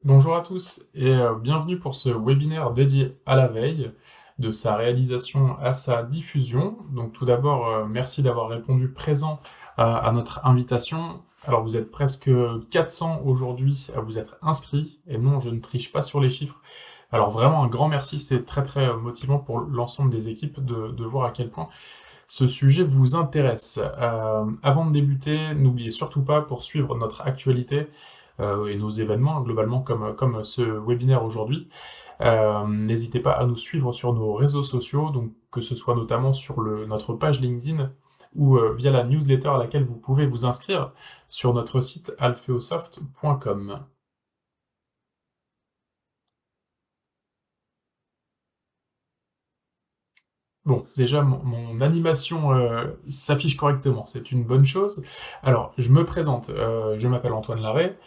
Bonjour à tous et bienvenue pour ce webinaire dédié à la veille, de sa réalisation à sa diffusion. Donc tout d'abord, merci d'avoir répondu présent à notre invitation. Alors vous êtes presque 400 aujourd'hui à vous être inscrits, et non, je ne triche pas sur les chiffres. Alors vraiment un grand merci, c'est très très motivant pour l'ensemble des équipes de voir à quel point ce sujet vous intéresse. Avant de débuter, n'oubliez surtout pas, pour suivre notre actualité et nos événements, globalement comme ce webinaire aujourd'hui, n'hésitez pas à nous suivre sur nos réseaux sociaux, donc que ce soit notamment sur notre page LinkedIn ou via la newsletter à laquelle vous pouvez vous inscrire sur notre site alpheosoft.com. Bon, déjà, mon animation s'affiche correctement, c'est une bonne chose. Alors, je me présente, je m'appelle Antoine Larrey,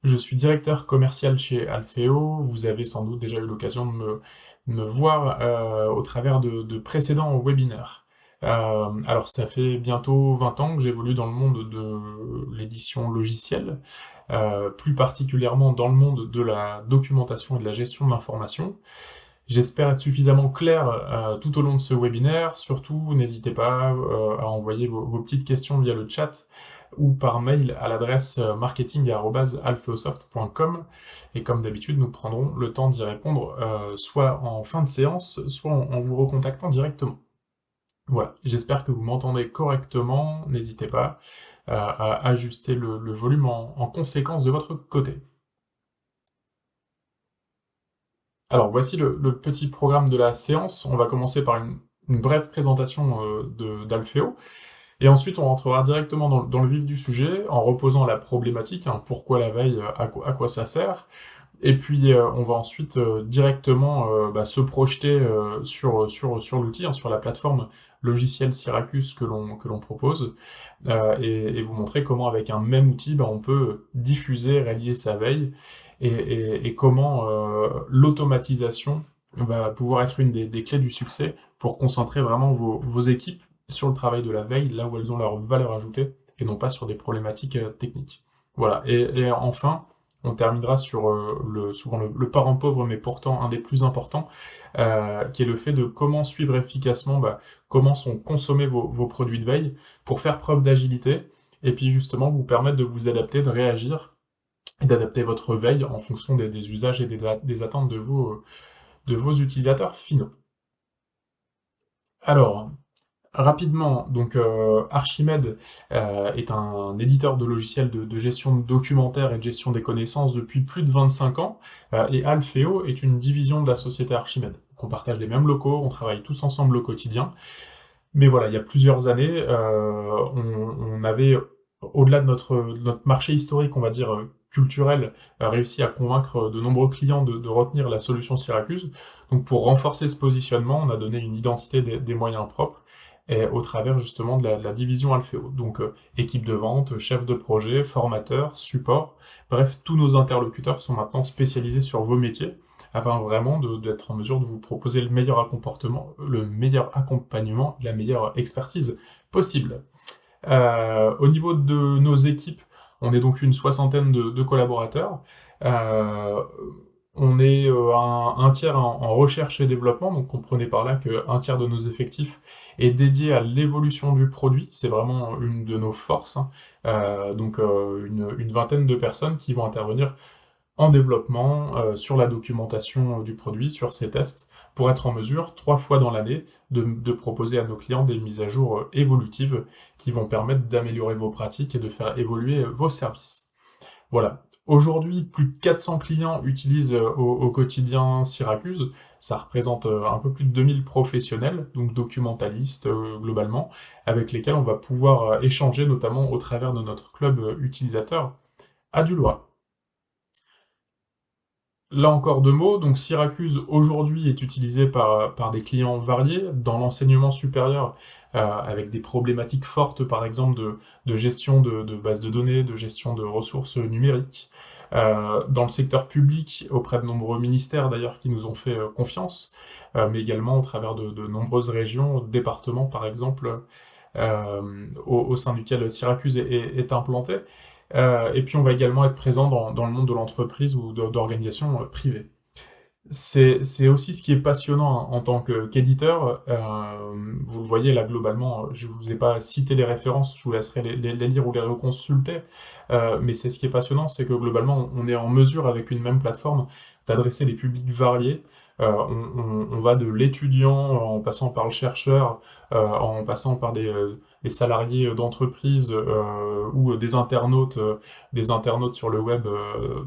je suis directeur commercial chez Alpheo. Vous avez sans doute déjà eu l'occasion de me voir au travers de précédents webinaires. Alors, ça fait bientôt 20 ans que j'évolue dans le monde de l'édition logicielle, plus particulièrement dans le monde de la documentation et de la gestion de l'information. J'espère être suffisamment clair tout au long de ce webinaire. Surtout, n'hésitez pas à envoyer vos petites questions via le chat ou par mail à l'adresse marketing@alpheosoft.com. Et comme d'habitude, nous prendrons le temps d'y répondre soit en fin de séance, soit en vous recontactant directement. Voilà, j'espère que vous m'entendez correctement. N'hésitez pas à ajuster le volume en conséquence de votre côté. Alors voici le petit programme de la séance. On va commencer par une brève présentation d'Alpheo, et ensuite on rentrera directement dans le vif du sujet en reposant la problématique, hein, pourquoi la veille, à quoi ça sert, et puis on va ensuite directement se projeter sur l'outil, hein, sur la plateforme logicielle Syracuse que l'on propose, et vous montrer comment avec un même outil, on peut diffuser, réaliser sa veille, et comment l'automatisation va pouvoir être une des clés du succès pour concentrer vraiment vos équipes sur le travail de la veille, là où elles ont leur valeur ajoutée, et non pas sur des problématiques techniques. Voilà, et enfin, on terminera sur souvent le parent pauvre, mais pourtant un des plus importants, qui est le fait de comment suivre efficacement, comment sont consommés vos produits de veille, pour faire preuve d'agilité, et puis justement vous permettre de vous adapter, de réagir, et d'adapter votre veille en fonction des usages et des attentes de vos utilisateurs finaux. Alors, rapidement, donc Archimède est un éditeur de logiciels de gestion de documentaire et de gestion des connaissances depuis plus de 25 ans, et Alpheo est une division de la société Archimède. Donc on partage les mêmes locaux, on travaille tous ensemble au quotidien, mais voilà, il y a plusieurs années, on avait, au-delà de notre marché historique, on va dire, culturel, réussi à convaincre de nombreux clients de retenir la solution Syracuse. Donc pour renforcer ce positionnement, on a donné une identité des moyens propres, et au travers justement de la division Alpheo. Donc équipe de vente, chef de projet, formateur, support, bref, tous nos interlocuteurs sont maintenant spécialisés sur vos métiers, afin vraiment d'être en mesure de vous proposer le meilleur accompagnement, la meilleure expertise possible. Au niveau de nos équipes, on est donc une soixantaine de collaborateurs. Euh, on est un tiers en recherche et développement, donc comprenez par là qu'un tiers de nos effectifs est dédié à l'évolution du produit, c'est vraiment une de nos forces, hein. Donc une vingtaine de personnes qui vont intervenir en développement, sur la documentation du produit, sur ses tests, pour être en mesure, 3 fois dans l'année, de proposer à nos clients des mises à jour évolutives qui vont permettre d'améliorer vos pratiques et de faire évoluer vos services. Voilà. Aujourd'hui, plus de 400 clients utilisent au quotidien Syracuse. Ça représente un peu plus de 2000 professionnels, donc documentalistes globalement, avec lesquels on va pouvoir échanger, notamment au travers de notre club utilisateur Adulois. Là encore deux mots, donc Syracuse aujourd'hui est utilisé par des clients variés dans l'enseignement supérieur, avec des problématiques fortes par exemple de gestion de bases de données, de gestion de ressources numériques. Dans le secteur public, auprès de nombreux ministères d'ailleurs qui nous ont fait confiance, mais également au travers de nombreuses régions, départements par exemple, au sein duquel Syracuse est implanté. Et puis on va également être présent dans le monde de l'entreprise ou d'organisations privées. C'est aussi ce qui est passionnant en tant qu'éditeur. Vous le voyez là globalement, je vous ai pas cité les références, je vous laisserai les lire ou les reconsulter. Mais c'est ce qui est passionnant, c'est que globalement, on est en mesure avec une même plateforme d'adresser des publics variés. On va de l'étudiant en passant par le chercheur, en passant par des salariés d'entreprise ou des internautes sur le web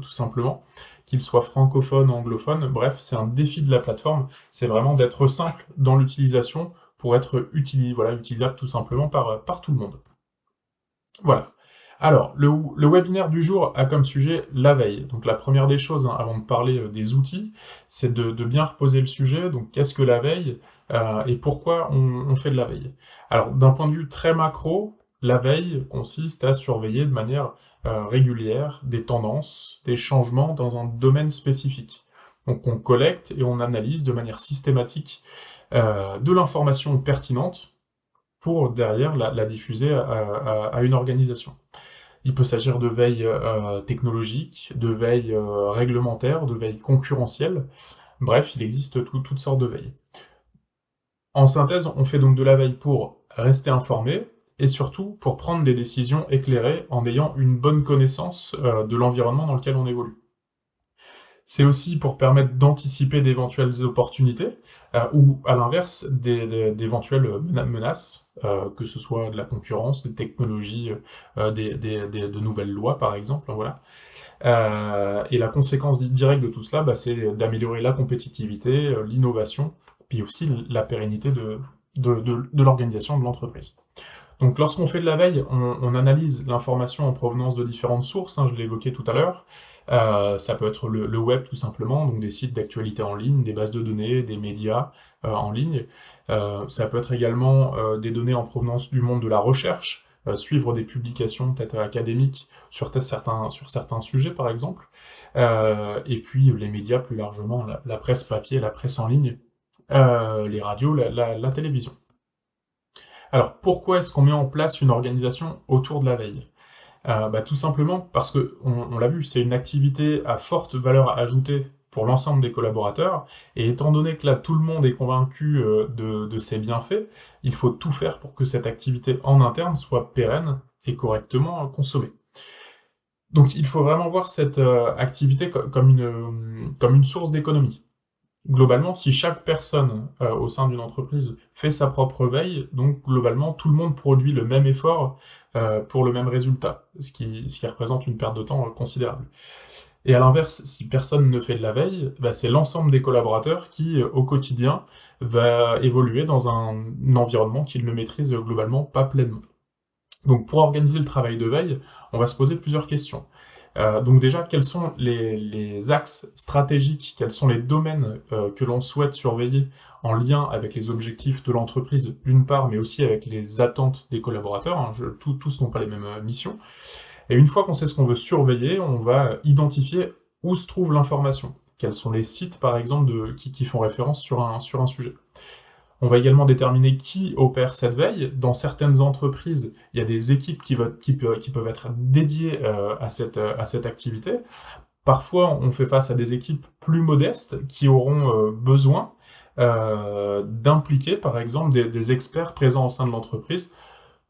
tout simplement, qu'ils soient francophones, anglophones, bref, c'est un défi de la plateforme, c'est vraiment d'être simple dans l'utilisation pour être utilisable tout simplement par tout le monde. Voilà. Alors, le webinaire du jour a comme sujet la veille. Donc la première des choses, hein, avant de parler des outils, c'est de bien reposer le sujet. Donc qu'est-ce que la veille et pourquoi on fait de la veille? Alors d'un point de vue très macro, la veille consiste à surveiller de manière régulière des tendances, des changements dans un domaine spécifique. Donc on collecte et on analyse de manière systématique de l'information pertinente pour derrière la diffuser à une organisation. Il peut s'agir de veille technologique, de veille réglementaire, de veille concurrentielle. Bref, il existe toutes sortes de veilles. En synthèse, on fait donc de la veille pour rester informé et surtout pour prendre des décisions éclairées en ayant une bonne connaissance de l'environnement dans lequel on évolue. C'est aussi pour permettre d'anticiper d'éventuelles opportunités ou, à l'inverse, d'éventuelles menaces, que ce soit de la concurrence, des technologies, de nouvelles lois, par exemple, voilà. Et la conséquence directe de tout cela, bah, c'est d'améliorer la compétitivité, l'innovation, puis aussi la pérennité de l'organisation de l'entreprise. Donc lorsqu'on fait de la veille, on analyse l'information en provenance de différentes sources, hein, je l'ai évoqué tout à l'heure. Ça peut être le web tout simplement, donc des sites d'actualité en ligne, des bases de données, des médias en ligne. Ça peut être également des données en provenance du monde de la recherche, suivre des publications peut-être académiques sur certains sujets par exemple. Et puis les médias plus largement, la presse papier, la presse en ligne, les radios, la télévision. Alors pourquoi est-ce qu'on met en place une organisation autour de la veille? Bah, tout simplement parce que, on l'a vu, c'est une activité à forte valeur ajoutée pour l'ensemble des collaborateurs, et étant donné que là tout le monde est convaincu de ses bienfaits, il faut tout faire pour que cette activité en interne soit pérenne et correctement consommée. Donc il faut vraiment voir cette activité comme une source d'économie. Globalement, si chaque personne au sein d'une entreprise fait sa propre veille, donc globalement tout le monde produit le même effort pour le même résultat, ce qui représente une perte de temps considérable. Et à l'inverse, si personne ne fait de la veille, bah, c'est l'ensemble des collaborateurs qui, au quotidien, va évoluer dans un environnement qu'ils ne maîtrisent globalement pas pleinement. Donc pour organiser le travail de veille, on va se poser plusieurs questions. Donc déjà, quels sont les axes stratégiques, quels sont les domaines que l'on souhaite surveiller en lien avec les objectifs de l'entreprise d'une part, mais aussi avec les attentes des collaborateurs, hein, tous n'ont pas les mêmes missions. Et une fois qu'on sait ce qu'on veut surveiller, on va identifier où se trouve l'information, quels sont les sites par exemple qui font référence sur un sujet. On va également déterminer qui opère cette veille. Dans certaines entreprises, il y a des équipes qui peuvent être dédiées à cette activité. Parfois, on fait face à des équipes plus modestes qui auront besoin d'impliquer, par exemple, des experts présents au sein de l'entreprise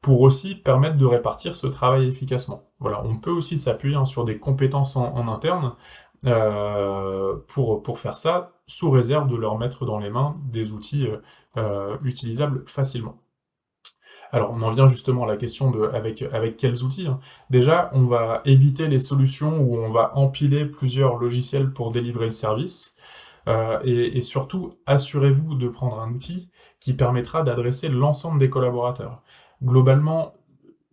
pour aussi permettre de répartir ce travail efficacement. Voilà, on peut aussi s'appuyer sur des compétences en interne pour faire ça, sous réserve de leur mettre dans les mains des outils utilisables facilement. Alors on en vient justement à la question de avec quels outils, hein. Déjà, on va éviter les solutions où on va empiler plusieurs logiciels pour délivrer le service, et surtout, assurez-vous de prendre un outil qui permettra d'adresser l'ensemble des collaborateurs. Globalement,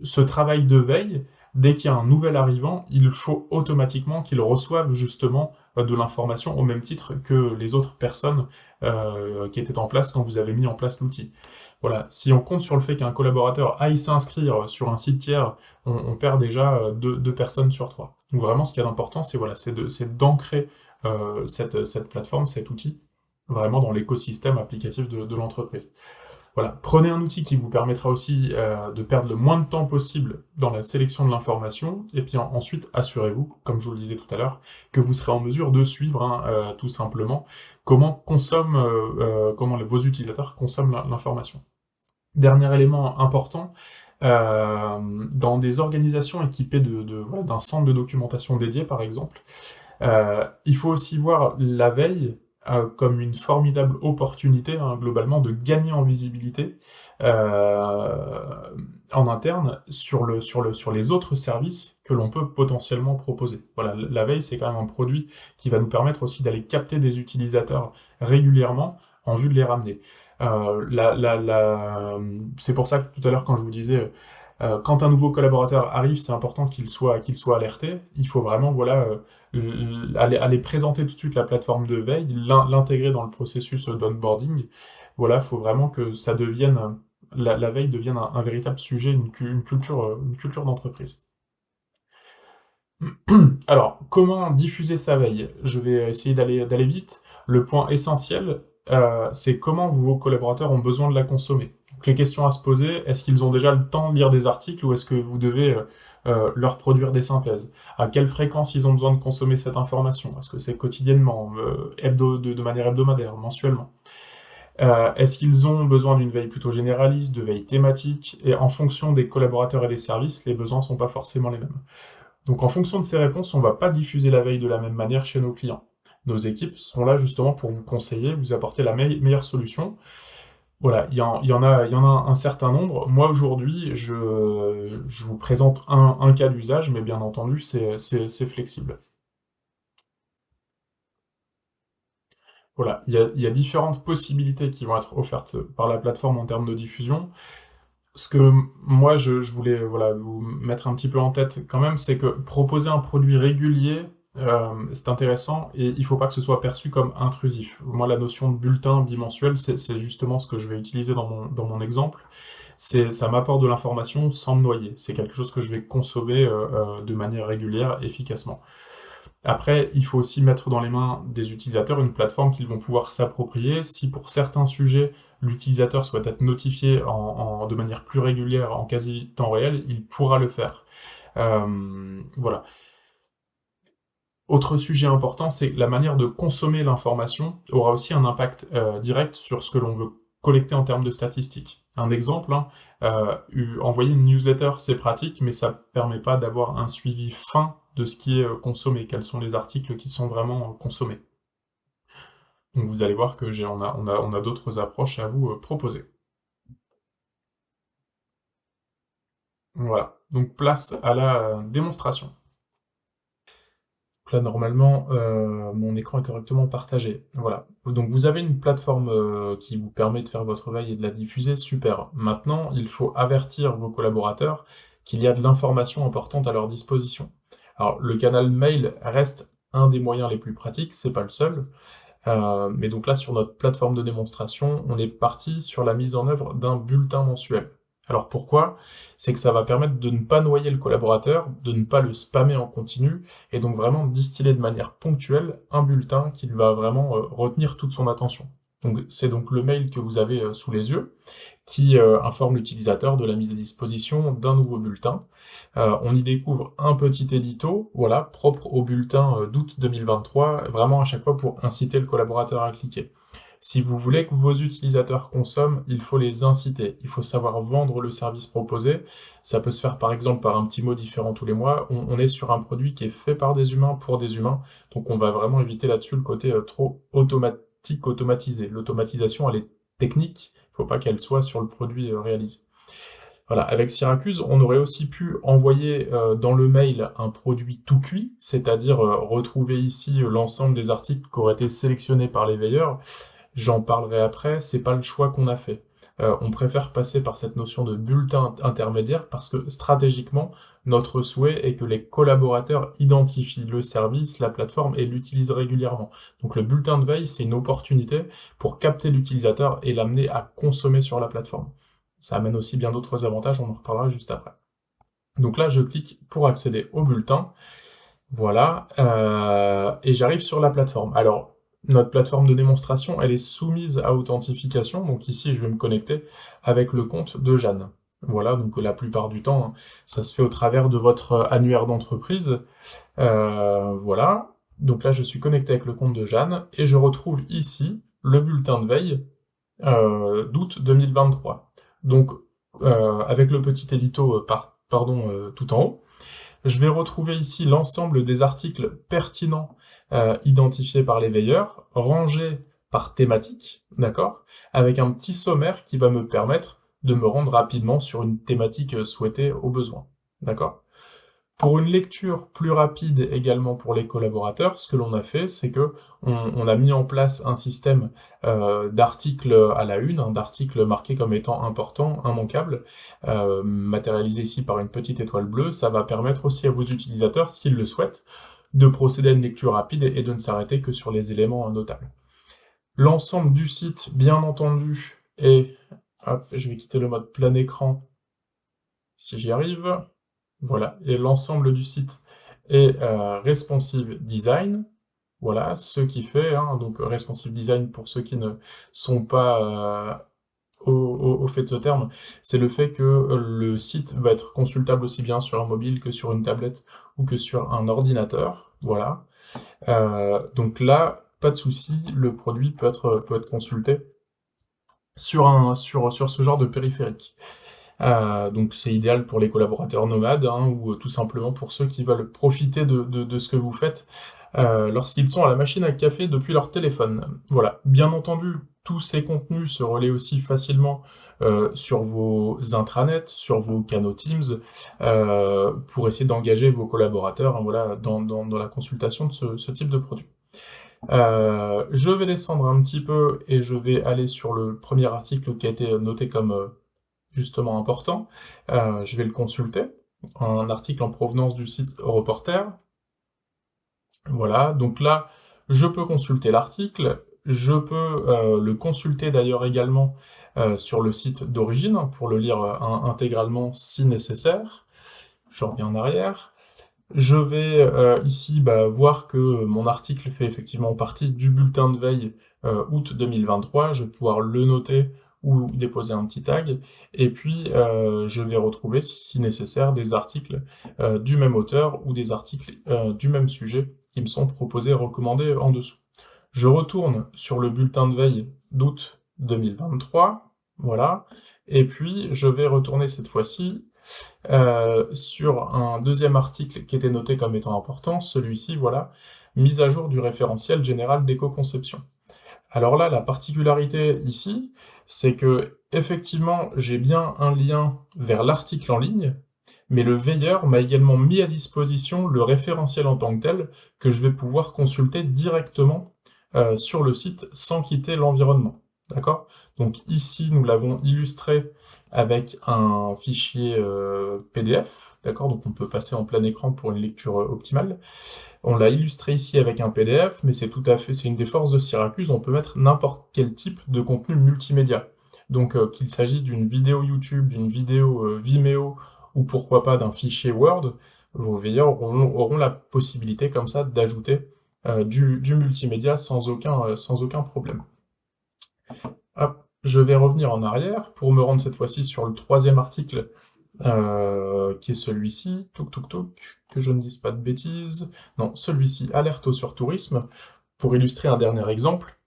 ce travail de veille, dès qu'il y a un nouvel arrivant, il faut automatiquement qu'il reçoive justement de l'information au même titre que les autres personnes qui étaient en place quand vous avez mis en place l'outil. Voilà, si on compte sur le fait qu'un collaborateur aille s'inscrire sur un site tiers, on perd déjà deux personnes sur trois. Donc vraiment, ce qui est important, c'est d'ancrer cette plateforme, cet outil, vraiment dans l'écosystème applicatif de l'entreprise. Voilà, prenez un outil qui vous permettra aussi de perdre le moins de temps possible dans la sélection de l'information, et puis ensuite, assurez-vous, comme je vous le disais tout à l'heure, que vous serez en mesure de suivre, hein, tout simplement, comment vos utilisateurs consomment l'information. Dernier élément important, dans des organisations équipées voilà, d'un centre de documentation dédié, par exemple, il faut aussi voir la veille comme une formidable opportunité, hein, globalement, de gagner en visibilité en interne sur les autres services que l'on peut potentiellement proposer. Voilà, la veille, c'est quand même un produit qui va nous permettre aussi d'aller capter des utilisateurs régulièrement en vue de les ramener. C'est pour ça que tout à l'heure, quand je vous disais quand un nouveau collaborateur arrive, c'est important qu'il soit alerté. Il faut vraiment voilà, aller présenter tout de suite la plateforme de veille, l'intégrer dans le processus d'onboarding. Voilà, il faut vraiment que ça devienne, la veille devienne un véritable sujet, une culture d'entreprise. Alors, comment diffuser sa veille? Je vais essayer d'aller vite. Le point essentiel, c'est comment vos collaborateurs ont besoin de la consommer. Donc, les questions à se poser, est-ce qu'ils ont déjà le temps de lire des articles ou est-ce que vous devez leur produire des synthèses? À quelle fréquence ils ont besoin de consommer cette information? Est-ce que c'est quotidiennement, de manière hebdomadaire, mensuellement? Est-ce qu'ils ont besoin d'une veille plutôt généraliste, de veille thématique? Et en fonction des collaborateurs et des services, les besoins ne sont pas forcément les mêmes. Donc en fonction de ces réponses, on ne va pas diffuser la veille de la même manière chez nos clients. Nos équipes sont là justement pour vous conseiller, vous apporter la meilleure solution. Voilà, il y en a un certain nombre. Moi aujourd'hui, je vous présente un cas d'usage, mais bien entendu, c'est flexible. Voilà, il y a différentes possibilités qui vont être offertes par la plateforme en termes de diffusion. Ce que moi je voulais voilà, vous mettre un petit peu en tête quand même, c'est que proposer un produit régulier, c'est intéressant et il faut pas que ce soit perçu comme intrusif. Moi, la notion de bulletin bimensuel, c'est justement ce que je vais utiliser dans mon exemple. Ça m'apporte de l'information sans me noyer. C'est quelque chose que je vais consommer de manière régulière, efficacement. Après, il faut aussi mettre dans les mains des utilisateurs une plateforme qu'ils vont pouvoir s'approprier. Si pour certains sujets, l'utilisateur souhaite être notifié de manière plus régulière, en quasi temps réel, il pourra le faire. Voilà. Autre sujet important, c'est la manière de consommer l'information aura aussi un impact direct sur ce que l'on veut collecter en termes de statistiques. Un exemple, hein, envoyer une newsletter, c'est pratique, mais ça ne permet pas d'avoir un suivi fin de ce qui est consommé, quels sont les articles qui sont vraiment consommés. Donc vous allez voir que on a d'autres approches à vous proposer. Voilà, donc place à la démonstration. Donc là, normalement, mon écran est correctement partagé. Voilà. Donc vous avez une plateforme qui vous permet de faire votre veille et de la diffuser, super. Maintenant, il faut avertir vos collaborateurs qu'il y a de l'information importante à leur disposition. Alors, le canal mail reste un des moyens les plus pratiques, c'est pas le seul. Mais donc là, sur notre plateforme de démonstration, on est parti sur la mise en œuvre d'un bulletin mensuel. Alors pourquoi? C'est que ça va permettre de ne pas noyer le collaborateur, de ne pas le spammer en continu, et donc vraiment distiller de manière ponctuelle un bulletin qui va vraiment retenir toute son attention. Donc c'est donc le mail que vous avez sous les yeux, qui informe l'utilisateur de la mise à disposition d'un nouveau bulletin. On y découvre un petit édito, voilà, propre au bulletin d'août 2023, vraiment à chaque fois pour inciter le collaborateur à cliquer. Si vous voulez que vos utilisateurs consomment, il faut les inciter, il faut savoir vendre le service proposé. Ça peut se faire par exemple par un petit mot différent tous les mois. On est sur un produit qui est fait par des humains pour des humains, donc on va vraiment éviter là-dessus le côté trop automatique, automatisé. L'automatisation, elle est technique, il ne faut pas qu'elle soit sur le produit réalisé. Voilà, avec Syracuse, on aurait aussi pu envoyer dans le mail un produit tout cuit, c'est-à-dire retrouver ici l'ensemble des articles qui auraient été sélectionnés par les veilleurs. J'en parlerai après, c'est pas le choix qu'on a fait. On préfère passer par cette notion de bulletin intermédiaire parce que stratégiquement, notre souhait est que les collaborateurs identifient le service, la plateforme et l'utilisent régulièrement. Donc le bulletin de veille, c'est une opportunité pour capter l'utilisateur et l'amener à consommer sur la plateforme. Ça amène aussi bien d'autres avantages, on en reparlera juste après. Donc là, je clique pour accéder au bulletin. Voilà, et j'arrive sur la plateforme. Alors, notre plateforme de démonstration, elle est soumise à authentification, donc ici, je vais me connecter avec le compte de Jeanne. Voilà, donc la plupart du temps, hein, ça se fait au travers de votre annuaire d'entreprise. Voilà, donc là, je suis connecté avec le compte de Jeanne, et je retrouve ici le bulletin de veille d'août 2023. Donc, avec le petit édito tout en haut, je vais retrouver ici l'ensemble des articles pertinents identifiés par les veilleurs, rangés par thématique, d'accord, avec un petit sommaire qui va me permettre de me rendre rapidement sur une thématique souhaitée au besoin, d'accord. Pour une lecture plus rapide également pour les collaborateurs, ce que l'on a fait, c'est que on a mis en place un système d'articles à la une, hein, d'articles marqués comme étant importants, immanquables, matérialisé ici par une petite étoile bleue. Ça va permettre aussi à vos utilisateurs, s'ils le souhaitent, de procéder à une lecture rapide et de ne s'arrêter que sur les éléments notables. L'ensemble du site, bien entendu, est... Hop, je vais quitter le mode plein écran si j'y arrive. Voilà, et l'ensemble du site est responsive design. Voilà, ce qui fait, hein, donc responsive design pour ceux qui ne sont pas au fait de ce terme, c'est le fait que le site va être consultable aussi bien sur un mobile que sur une tablette ou que sur un ordinateur. Voilà. Donc là, pas de souci, le produit peut être consulté sur ce genre de périphérique. Donc c'est idéal pour les collaborateurs nomades, hein, ou tout simplement pour ceux qui veulent profiter de ce que vous faites lorsqu'ils sont à la machine à café depuis leur téléphone. Voilà. Bien entendu, tous ces contenus se relaient aussi facilement sur vos intranets, sur vos canaux Teams, pour essayer d'engager vos collaborateurs, hein, voilà, dans la consultation de ce type de produit. Je vais descendre un petit peu et je vais aller sur le premier article qui a été noté comme justement important. Je vais le consulter, un article en provenance du site Reporter. Voilà, donc là, je peux consulter l'article, je peux le consulter d'ailleurs également sur le site d'origine, hein, pour le lire intégralement si nécessaire. Je reviens en arrière. Je vais ici voir que mon article fait effectivement partie du bulletin de veille août 2023, je vais pouvoir le noter ou déposer un petit tag, et puis je vais retrouver, si nécessaire, des articles du même auteur ou des articles du même sujet qui me sont proposés et recommandés en dessous. Je retourne sur le bulletin de veille d'août 2023, voilà, et puis je vais retourner cette fois-ci sur un deuxième article qui était noté comme étant important, celui-ci, voilà, mise à jour du référentiel général d'éco-conception. Alors là, la particularité ici, c'est que effectivement, j'ai bien un lien vers l'article en ligne, mais le veilleur m'a également mis à disposition le référentiel en tant que tel, que je vais pouvoir consulter directement sur le site sans quitter l'environnement. D'accord? Donc ici, nous l'avons illustré avec un fichier PDF, d'accord? Donc on peut passer en plein écran pour une lecture optimale. On l'a illustré ici avec un PDF, mais c'est une des forces de Syracuse, on peut mettre n'importe quel type de contenu multimédia. Donc qu'il s'agisse d'une vidéo YouTube, d'une vidéo Vimeo, ou pourquoi pas d'un fichier Word, vos veilleurs auront la possibilité comme ça d'ajouter du multimédia sans aucun problème. Hop, je vais revenir en arrière pour me rendre cette fois-ci sur le troisième article qui est celui-ci, que je ne dise pas de bêtises, non, celui-ci, alerte au surtourisme, pour illustrer un dernier exemple.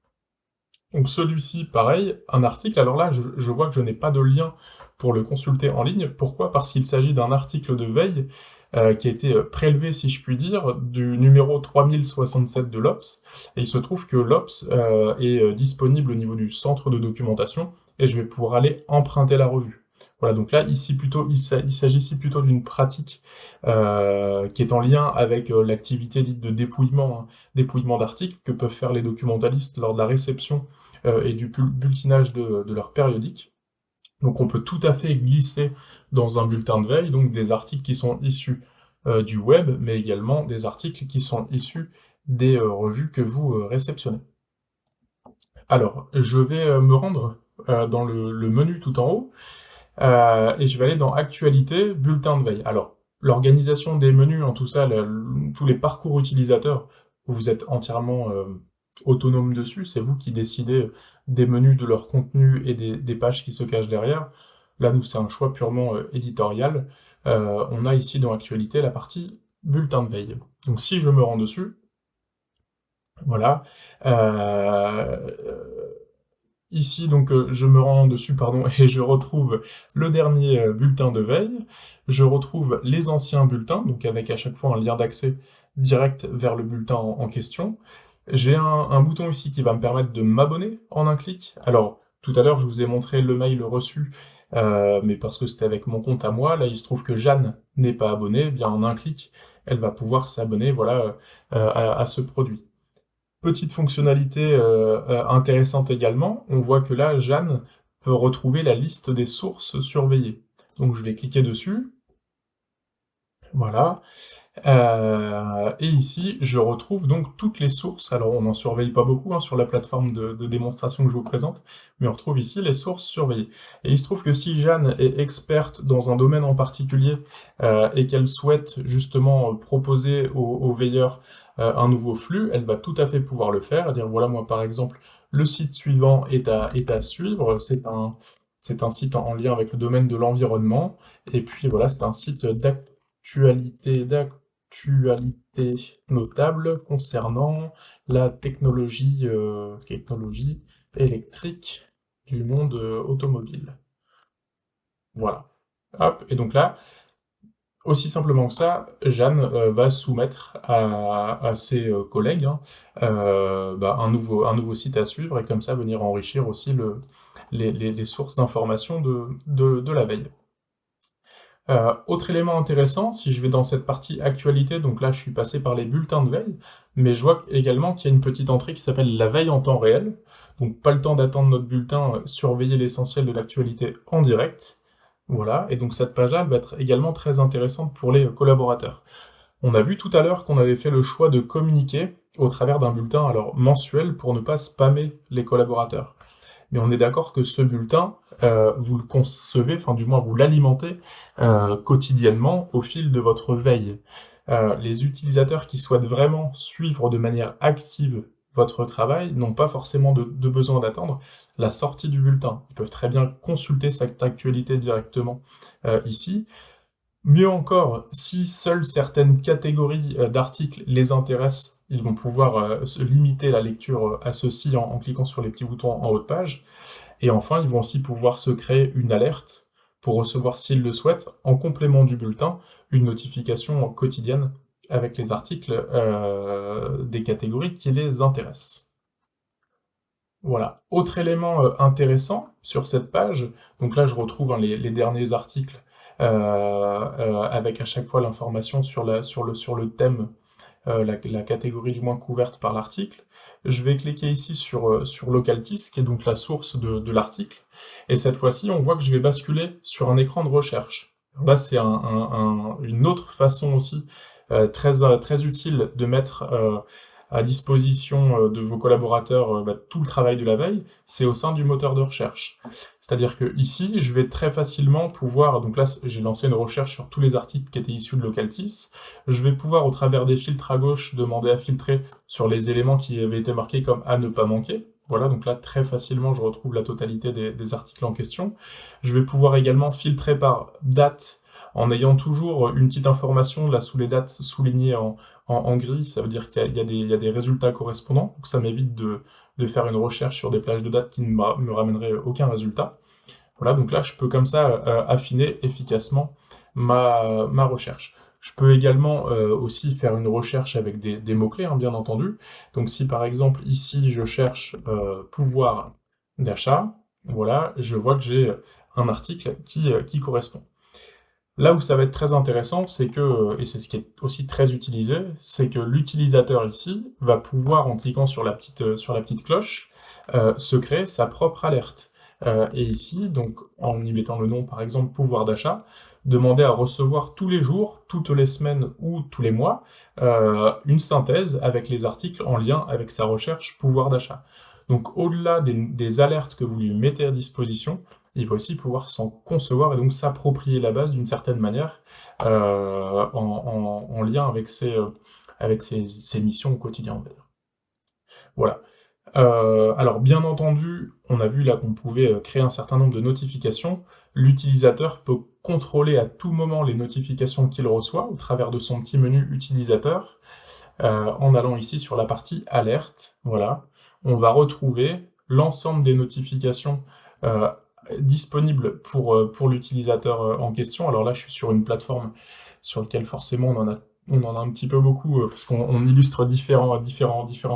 Donc celui-ci, pareil, un article, alors là, je vois que je n'ai pas de lien pour le consulter en ligne. Pourquoi? Parce qu'il s'agit d'un article de veille qui a été prélevé, si je puis dire, du numéro 3067 de l'Obs, et il se trouve que l'Obs est disponible au niveau du centre de documentation, et je vais pouvoir aller emprunter la revue. Voilà, donc là, ici plutôt, il s'agit ici plutôt d'une pratique qui est en lien avec l'activité dite de dépouillement, hein, dépouillement d'articles que peuvent faire les documentalistes lors de la réception et du bulletinage de leur périodique. Donc on peut tout à fait glisser dans un bulletin de veille donc des articles qui sont issus du web, mais également des articles qui sont issus des revues que vous réceptionnez. Alors, je vais me rendre dans le menu tout en haut, et je vais aller dans Actualité, Bulletin de veille. Alors, l'organisation des menus, en tout ça, tous les parcours utilisateurs, vous êtes entièrement autonome dessus, c'est vous qui décidez des menus, de leur contenu et des pages qui se cachent derrière. Là, nous, c'est un choix purement éditorial. On a ici dans Actualité la partie bulletin de veille. Donc si je me rends dessus, voilà, ici, donc, je me rends dessus, pardon, et je retrouve le dernier bulletin de veille. Je retrouve les anciens bulletins, donc avec à chaque fois un lien d'accès direct vers le bulletin en question. J'ai un bouton ici qui va me permettre de m'abonner en un clic. Alors, tout à l'heure, je vous ai montré le mail reçu, mais parce que c'était avec mon compte à moi. Là, il se trouve que Jeanne n'est pas abonnée. Eh bien, en un clic, elle va pouvoir s'abonner, voilà, à ce produit. Petite fonctionnalité intéressante également, on voit que là, Jeanne peut retrouver la liste des sources surveillées. Donc je vais cliquer dessus, voilà, et ici, je retrouve donc toutes les sources. Alors, on n'en surveille pas beaucoup hein, sur la plateforme de démonstration que je vous présente, mais on retrouve ici les sources surveillées. Et il se trouve que si Jeanne est experte dans un domaine en particulier et qu'elle souhaite justement proposer aux veilleurs un nouveau flux, elle va tout à fait pouvoir le faire. Dire voilà, moi par exemple, le site suivant est à suivre. C'est un site en lien avec le domaine de l'environnement. Et puis voilà, c'est un site d'actualité notable concernant la technologie électrique du monde automobile. Voilà. Hop, et donc là, aussi simplement que ça, Jeanne va soumettre à ses collègues hein, bah, un nouveau site à suivre et comme ça venir enrichir aussi les sources d'informations de la veille. Autre élément intéressant, si je vais dans cette partie actualité, donc là je suis passé par les bulletins de veille, mais je vois également qu'il y a une petite entrée qui s'appelle la veille en temps réel, donc pas le temps d'attendre notre bulletin, surveiller l'essentiel de l'actualité en direct, voilà, et donc cette page-là va être également très intéressante pour les collaborateurs. On a vu tout à l'heure qu'on avait fait le choix de communiquer au travers d'un bulletin alors mensuel pour ne pas spammer les collaborateurs. Mais on est d'accord que ce bulletin, vous le concevez, enfin du moins vous l'alimentez quotidiennement au fil de votre veille. Les utilisateurs qui souhaitent vraiment suivre de manière active votre travail n'ont pas forcément de besoin d'attendre la sortie du bulletin. Ils peuvent très bien consulter cette actualité directement ici. Mieux encore, si seules certaines catégories d'articles les intéressent, ils vont pouvoir se limiter la lecture à ceci en cliquant sur les petits boutons en haut de page. Et enfin, ils vont aussi pouvoir se créer une alerte pour recevoir, s'ils le souhaitent, en complément du bulletin, une notification quotidienne avec les articles des catégories qui les intéressent. Voilà. Autre élément intéressant sur cette page, donc là je retrouve hein, les derniers articles avec à chaque fois l'information sur le thème, la catégorie du moins couverte par l'article. Je vais cliquer ici sur Localtis, qui est donc la source de l'article, et cette fois-ci on voit que je vais basculer sur un écran de recherche. Alors là c'est une autre façon aussi très utile de mettre à disposition de vos collaborateurs bah, tout le travail de la veille, c'est au sein du moteur de recherche. C'est-à-dire que ici, je vais très facilement pouvoir, donc là j'ai lancé une recherche sur tous les articles qui étaient issus de Localtis, je vais pouvoir au travers des filtres à gauche demander à filtrer sur les éléments qui avaient été marqués comme à ne pas manquer. Voilà, donc là très facilement je retrouve la totalité des articles en question. Je vais pouvoir également filtrer par date en ayant toujours une petite information là sous les dates soulignées en gris, ça veut dire qu'il y a des résultats correspondants, donc ça m'évite de faire une recherche sur des plages de dates qui ne me ramèneraient aucun résultat. Voilà, donc là je peux comme ça affiner efficacement ma recherche. Je peux également aussi faire une recherche avec des mots-clés, hein, bien entendu. Donc si par exemple ici je cherche pouvoir d'achat, voilà, je vois que j'ai un article qui correspond. Là où ça va être très intéressant, c'est que, et c'est ce qui est aussi très utilisé, c'est que l'utilisateur ici va pouvoir, en cliquant sur la petite cloche, se créer sa propre alerte. Et ici, donc en y mettant le nom par exemple pouvoir d'achat, demander à recevoir tous les jours, toutes les semaines ou tous les mois, une synthèse avec les articles en lien avec sa recherche pouvoir d'achat. Donc au-delà des alertes que vous lui mettez à disposition, il va aussi pouvoir s'en concevoir et donc s'approprier la base d'une certaine manière en lien avec ses missions au quotidien, on va dire. Voilà. Alors bien entendu, on a vu là qu'on pouvait, créer un certain nombre de notifications. L'utilisateur peut contrôler à tout moment les notifications qu'il reçoit au travers de son petit menu utilisateur, en allant ici sur la partie alerte, voilà. On va retrouver l'ensemble des notifications, heu, disponibles pour l'utilisateur, en question. Alors là, je suis sur une plateforme sur lequel forcément on en a un petit peu beaucoup, parce qu'on illustre différents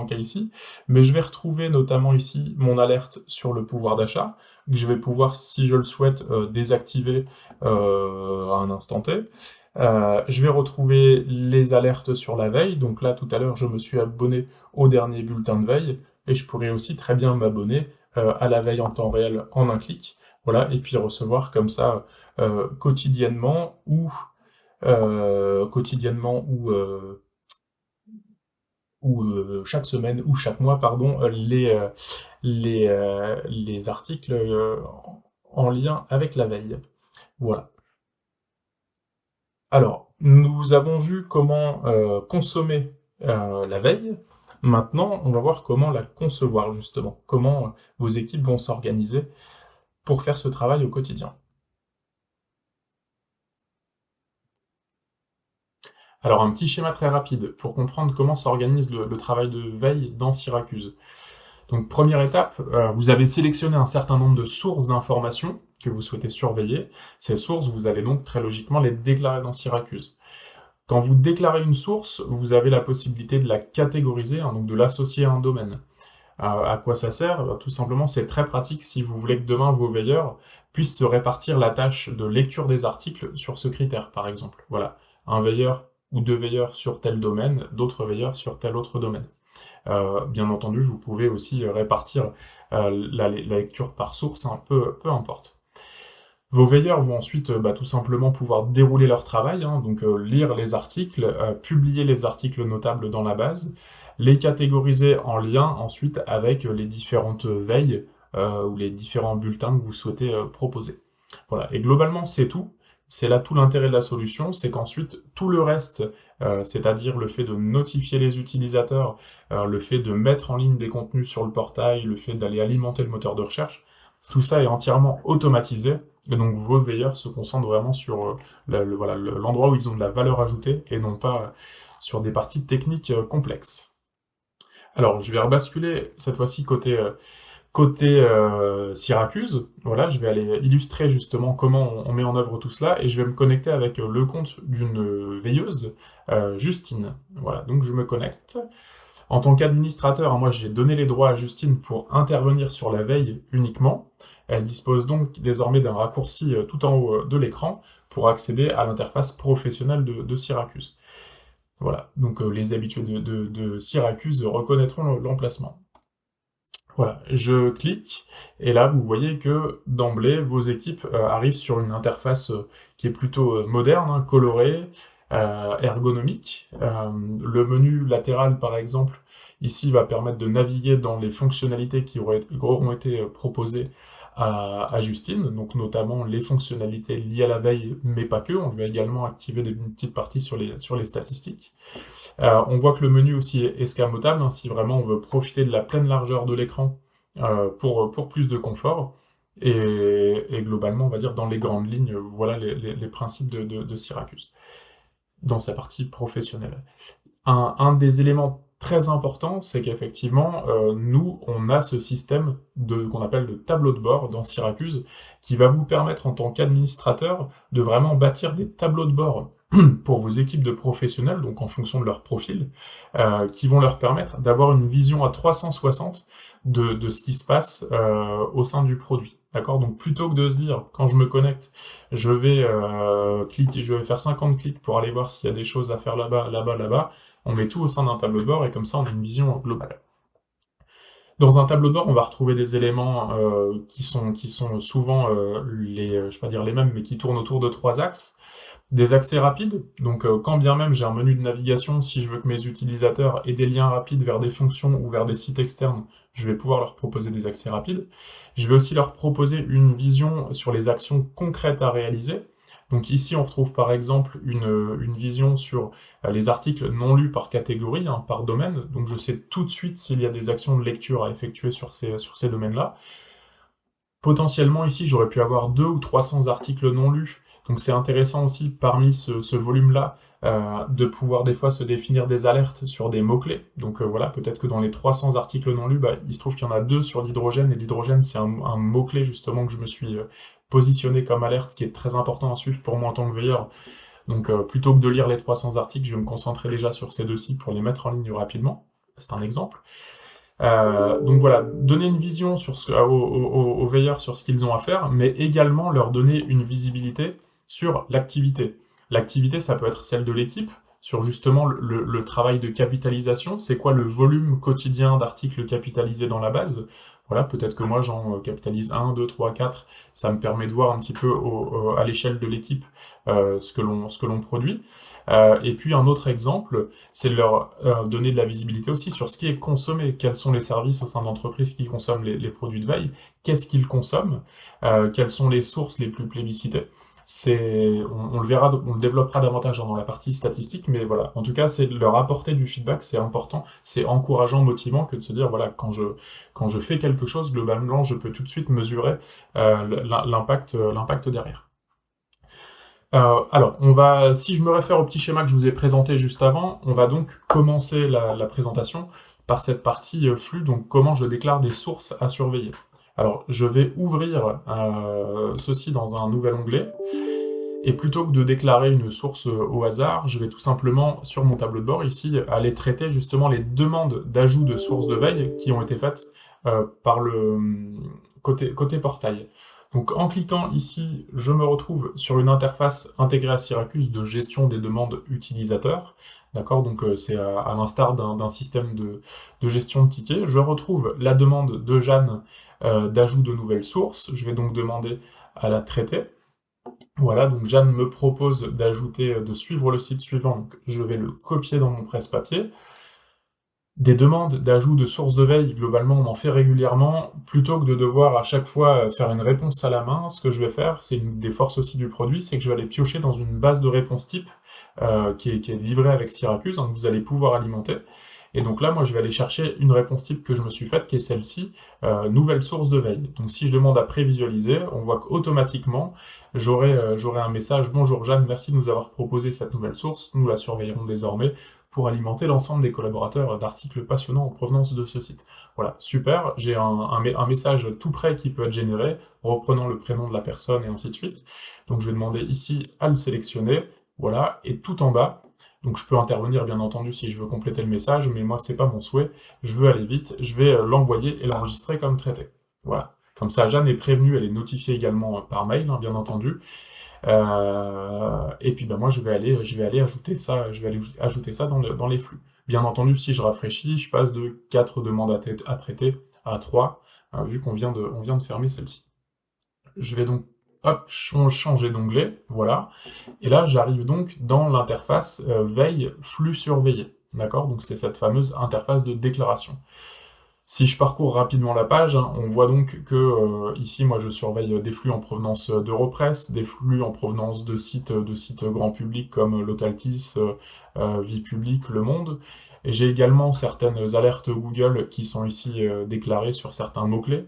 cas ici. Mais je vais retrouver notamment ici mon alerte sur le pouvoir d'achat, que je vais pouvoir, si je le souhaite, désactiver, à un instant T. Je vais retrouver les alertes sur la veille, donc là tout à l'heure je me suis abonné au dernier bulletin de veille, et je pourrais aussi très bien m'abonner, à la veille en temps réel en un clic, voilà, et puis recevoir comme ça, quotidiennement ou chaque semaine ou chaque mois, pardon, les articles, en lien avec la veille. Voilà. Alors, nous avons vu comment, consommer, la veille. Maintenant, on va voir comment la concevoir justement. Comment, vos équipes vont s'organiser pour faire ce travail au quotidien. Alors, un petit schéma très rapide pour comprendre comment s'organise le travail de veille dans Syracuse. Donc, première étape, vous avez sélectionné un certain nombre de sources d'informations que vous souhaitez surveiller. Ces sources, vous allez donc très logiquement les déclarer dans Syracuse. Quand vous déclarez une source, vous avez la possibilité de la catégoriser, hein, donc de l'associer à un domaine. À quoi ça sert? Tout simplement, c'est très pratique si vous voulez que demain vos veilleurs puissent se répartir la tâche de lecture des articles sur ce critère, par exemple. Voilà, un veilleur ou deux veilleurs sur tel domaine, d'autres veilleurs sur tel autre domaine. Bien entendu, vous pouvez aussi répartir la lecture par source, hein, peu importe. Vos veilleurs vont ensuite tout simplement pouvoir dérouler leur travail, hein, donc lire les articles, publier les articles notables dans la base, les catégoriser en lien ensuite avec les différentes veilles ou les différents bulletins que vous souhaitez proposer. Voilà, et globalement c'est tout. C'est là tout l'intérêt de la solution, c'est qu'ensuite tout le reste, c'est-à-dire le fait de notifier les utilisateurs, le fait de mettre en ligne des contenus sur le portail, le fait d'aller alimenter le moteur de recherche, tout ça est entièrement automatisé, et donc vos veilleurs se concentrent vraiment sur voilà, l'endroit où ils ont de la valeur ajoutée, et non pas sur des parties techniques complexes. Alors, je vais rebasculer cette fois-ci côté Syracuse. Voilà, je vais aller illustrer justement comment on met en œuvre tout cela, et je vais me connecter avec le compte d'une veilleuse, Justine. Voilà, donc je me connecte. En tant qu'administrateur, moi j'ai donné les droits à Justine pour intervenir sur la veille uniquement. Elle dispose donc désormais d'un raccourci tout en haut de l'écran pour accéder à l'interface professionnelle de Syracuse. Voilà, donc les habitués de Syracuse reconnaîtront l'emplacement. Voilà, je clique, et là vous voyez que d'emblée, vos équipes arrivent sur une interface qui est plutôt moderne, hein, colorée, ergonomique. Le menu latéral, par exemple, ici va permettre de naviguer dans les fonctionnalités qui auront été proposées à Justine, donc notamment les fonctionnalités liées à la veille, mais pas que. On lui a également activé une petite partie sur les statistiques. On voit que le menu aussi est escamotable, hein, si vraiment on veut profiter de la pleine largeur de l'écran pour plus de confort. Et globalement, on va dire dans les grandes lignes, voilà les principes de Syracuse, dans sa partie professionnelle. Un des éléments très importants, c'est qu'effectivement, nous, on a ce système qu'on appelle le tableau de bord dans Syracuse, qui va vous permettre en tant qu'administrateur de vraiment bâtir des tableaux de bord pour vos équipes de professionnels, donc en fonction de leur profil, qui vont leur permettre d'avoir une vision à 360 de ce qui se passe au sein du produit. D'accord? Donc plutôt que de se dire, quand je me connecte, je vais faire 50 clics pour aller voir s'il y a des choses à faire là-bas, là-bas, là-bas, on met tout au sein d'un tableau de bord, et comme ça on a une vision globale. Dans un tableau de bord, on va retrouver des éléments qui sont souvent je vais pas dire les mêmes, mais qui tournent autour de 3 axes. Des accès rapides, donc quand bien même j'ai un menu de navigation, si je veux que mes utilisateurs aient des liens rapides vers des fonctions ou vers des sites externes, je vais pouvoir leur proposer des accès rapides. Je vais aussi leur proposer une vision sur les actions concrètes à réaliser. Donc ici, on retrouve par exemple une vision sur les articles non lus par catégorie, hein, par domaine, donc je sais tout de suite s'il y a des actions de lecture à effectuer sur ces domaines-là. Potentiellement, ici, j'aurais pu avoir 200 ou 300 articles non lus, donc c'est intéressant aussi, parmi ce volume-là, de pouvoir des fois se définir des alertes sur des mots-clés. Donc voilà, peut-être que dans les 300 articles non lus, bah, il se trouve qu'il y en a 2 sur l'hydrogène, et l'hydrogène, c'est un mot-clé justement que je me suis positionné comme alerte, qui est très important à suivre pour moi en tant que veilleur. Donc plutôt que de lire les 300 articles, je vais me concentrer déjà sur ces deux-ci pour les mettre en ligne rapidement. C'est un exemple. Donc voilà, donner une vision aux veilleurs sur ce qu'ils ont à faire, mais également leur donner une visibilité sur l'activité. L'activité, ça peut être celle de l'équipe, sur justement le travail de capitalisation, c'est quoi le volume quotidien d'articles capitalisés dans la base. Voilà, peut-être que moi j'en capitalise 1, 2, 3, 4, ça me permet de voir un petit peu à l'échelle de l'équipe ce que l'on produit. Et puis un autre exemple, c'est de leur donner de la visibilité aussi sur ce qui est consommé, quels sont les services au sein d'entreprises qui consomment les produits de veille, qu'est-ce qu'ils consomment, quelles sont les sources les plus plébiscitées. On le verra, on le développera davantage dans la partie statistique, mais voilà, en tout cas, c'est de leur apporter du feedback, c'est important, c'est encourageant, motivant que de se dire, voilà, quand je fais quelque chose, globalement, je peux tout de suite mesurer l'impact derrière. Alors, si je me réfère au petit schéma que je vous ai présenté juste avant, on va donc commencer la présentation par cette partie flux, donc comment je déclare des sources à surveiller. Alors, je vais ouvrir ceci dans un nouvel onglet, et plutôt que de déclarer une source au hasard, je vais tout simplement, sur mon tableau de bord ici, aller traiter justement les demandes d'ajout de sources de veille qui ont été faites par le côté portail. Donc en cliquant ici, je me retrouve sur une interface intégrée à Syracuse de gestion des demandes utilisateurs. D'accord, donc c'est à l'instar d'un système de gestion de tickets. Je retrouve la demande de Jeanne d'ajout de nouvelles sources. Je vais donc demander à la traiter. Voilà, donc Jeanne me propose de suivre le site suivant, donc je vais le copier dans mon presse-papier. Des demandes d'ajout de sources de veille, globalement, on en fait régulièrement. Plutôt que de devoir à chaque fois faire une réponse à la main, ce que je vais faire, c'est une des forces aussi du produit, c'est que je vais aller piocher dans une base de réponse type qui est livrée avec Syracuse, hein, que vous allez pouvoir alimenter. Et donc là, moi, je vais aller chercher une réponse type que je me suis faite, qui est celle-ci, nouvelle source de veille. Donc si je demande à prévisualiser, on voit qu'automatiquement, j'aurai un message: bonjour Jeanne, merci de nous avoir proposé cette nouvelle source, nous la surveillerons désormais pour alimenter l'ensemble des collaborateurs d'articles passionnants en provenance de ce site. Voilà, super, j'ai un message tout prêt qui peut être généré, reprenant le prénom de la personne et ainsi de suite. Donc je vais demander ici à le sélectionner, voilà, et tout en bas, donc je peux intervenir bien entendu si je veux compléter le message, mais moi c'est pas mon souhait, je veux aller vite, je vais l'envoyer et l'enregistrer comme traité. Voilà, comme ça Jeanne est prévenue, elle est notifiée également par mail, hein, bien entendu. Et puis ben moi je vais aller ajouter ça dans les flux. Bien entendu, si je rafraîchis, je passe de 4 demandes à traiter à 3, vu qu'on vient de fermer celle-ci. Je vais donc hop, changer d'onglet, voilà. Et là, j'arrive donc dans l'interface veille flux surveillé. D'accord? Donc c'est cette fameuse interface de déclaration. Si je parcours rapidement la page, hein, on voit donc que ici, moi, je surveille des flux en provenance d'Europress, des flux en provenance de sites grand public comme Localtis, Vie Publique, Le Monde. Et j'ai également certaines alertes Google qui sont ici déclarées sur certains mots-clés.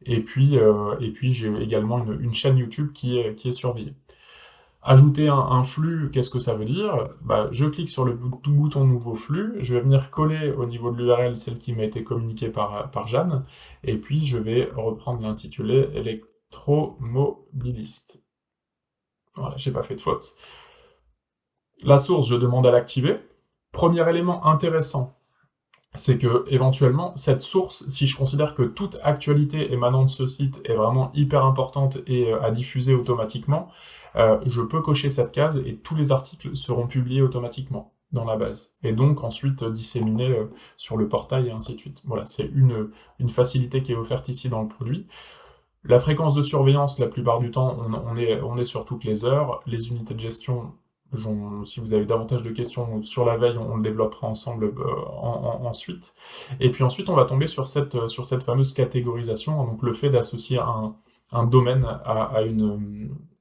Et puis j'ai également une chaîne YouTube qui est surveillée. Ajouter un flux, qu'est-ce que ça veut dire? Bah, je clique sur le bouton nouveau flux, je vais venir coller au niveau de l'URL celle qui m'a été communiquée par Jeanne, et puis je vais reprendre l'intitulé électromobiliste. Voilà, j'ai pas fait de faute. La source, je demande à l'activer. Premier élément intéressant, c'est que éventuellement cette source, si je considère que toute actualité émanant de ce site est vraiment hyper importante et à diffuser automatiquement, je peux cocher cette case et tous les articles seront publiés automatiquement dans la base, et donc ensuite disséminés sur le portail et ainsi de suite. Voilà, c'est une facilité qui est offerte ici dans le produit. La fréquence de surveillance, la plupart du temps, on est sur toutes les heures. Les unités de gestion, si vous avez davantage de questions sur la veille, on le développera ensemble ensuite. Et puis ensuite, on va tomber sur cette fameuse catégorisation, donc le fait d'associer un domaine à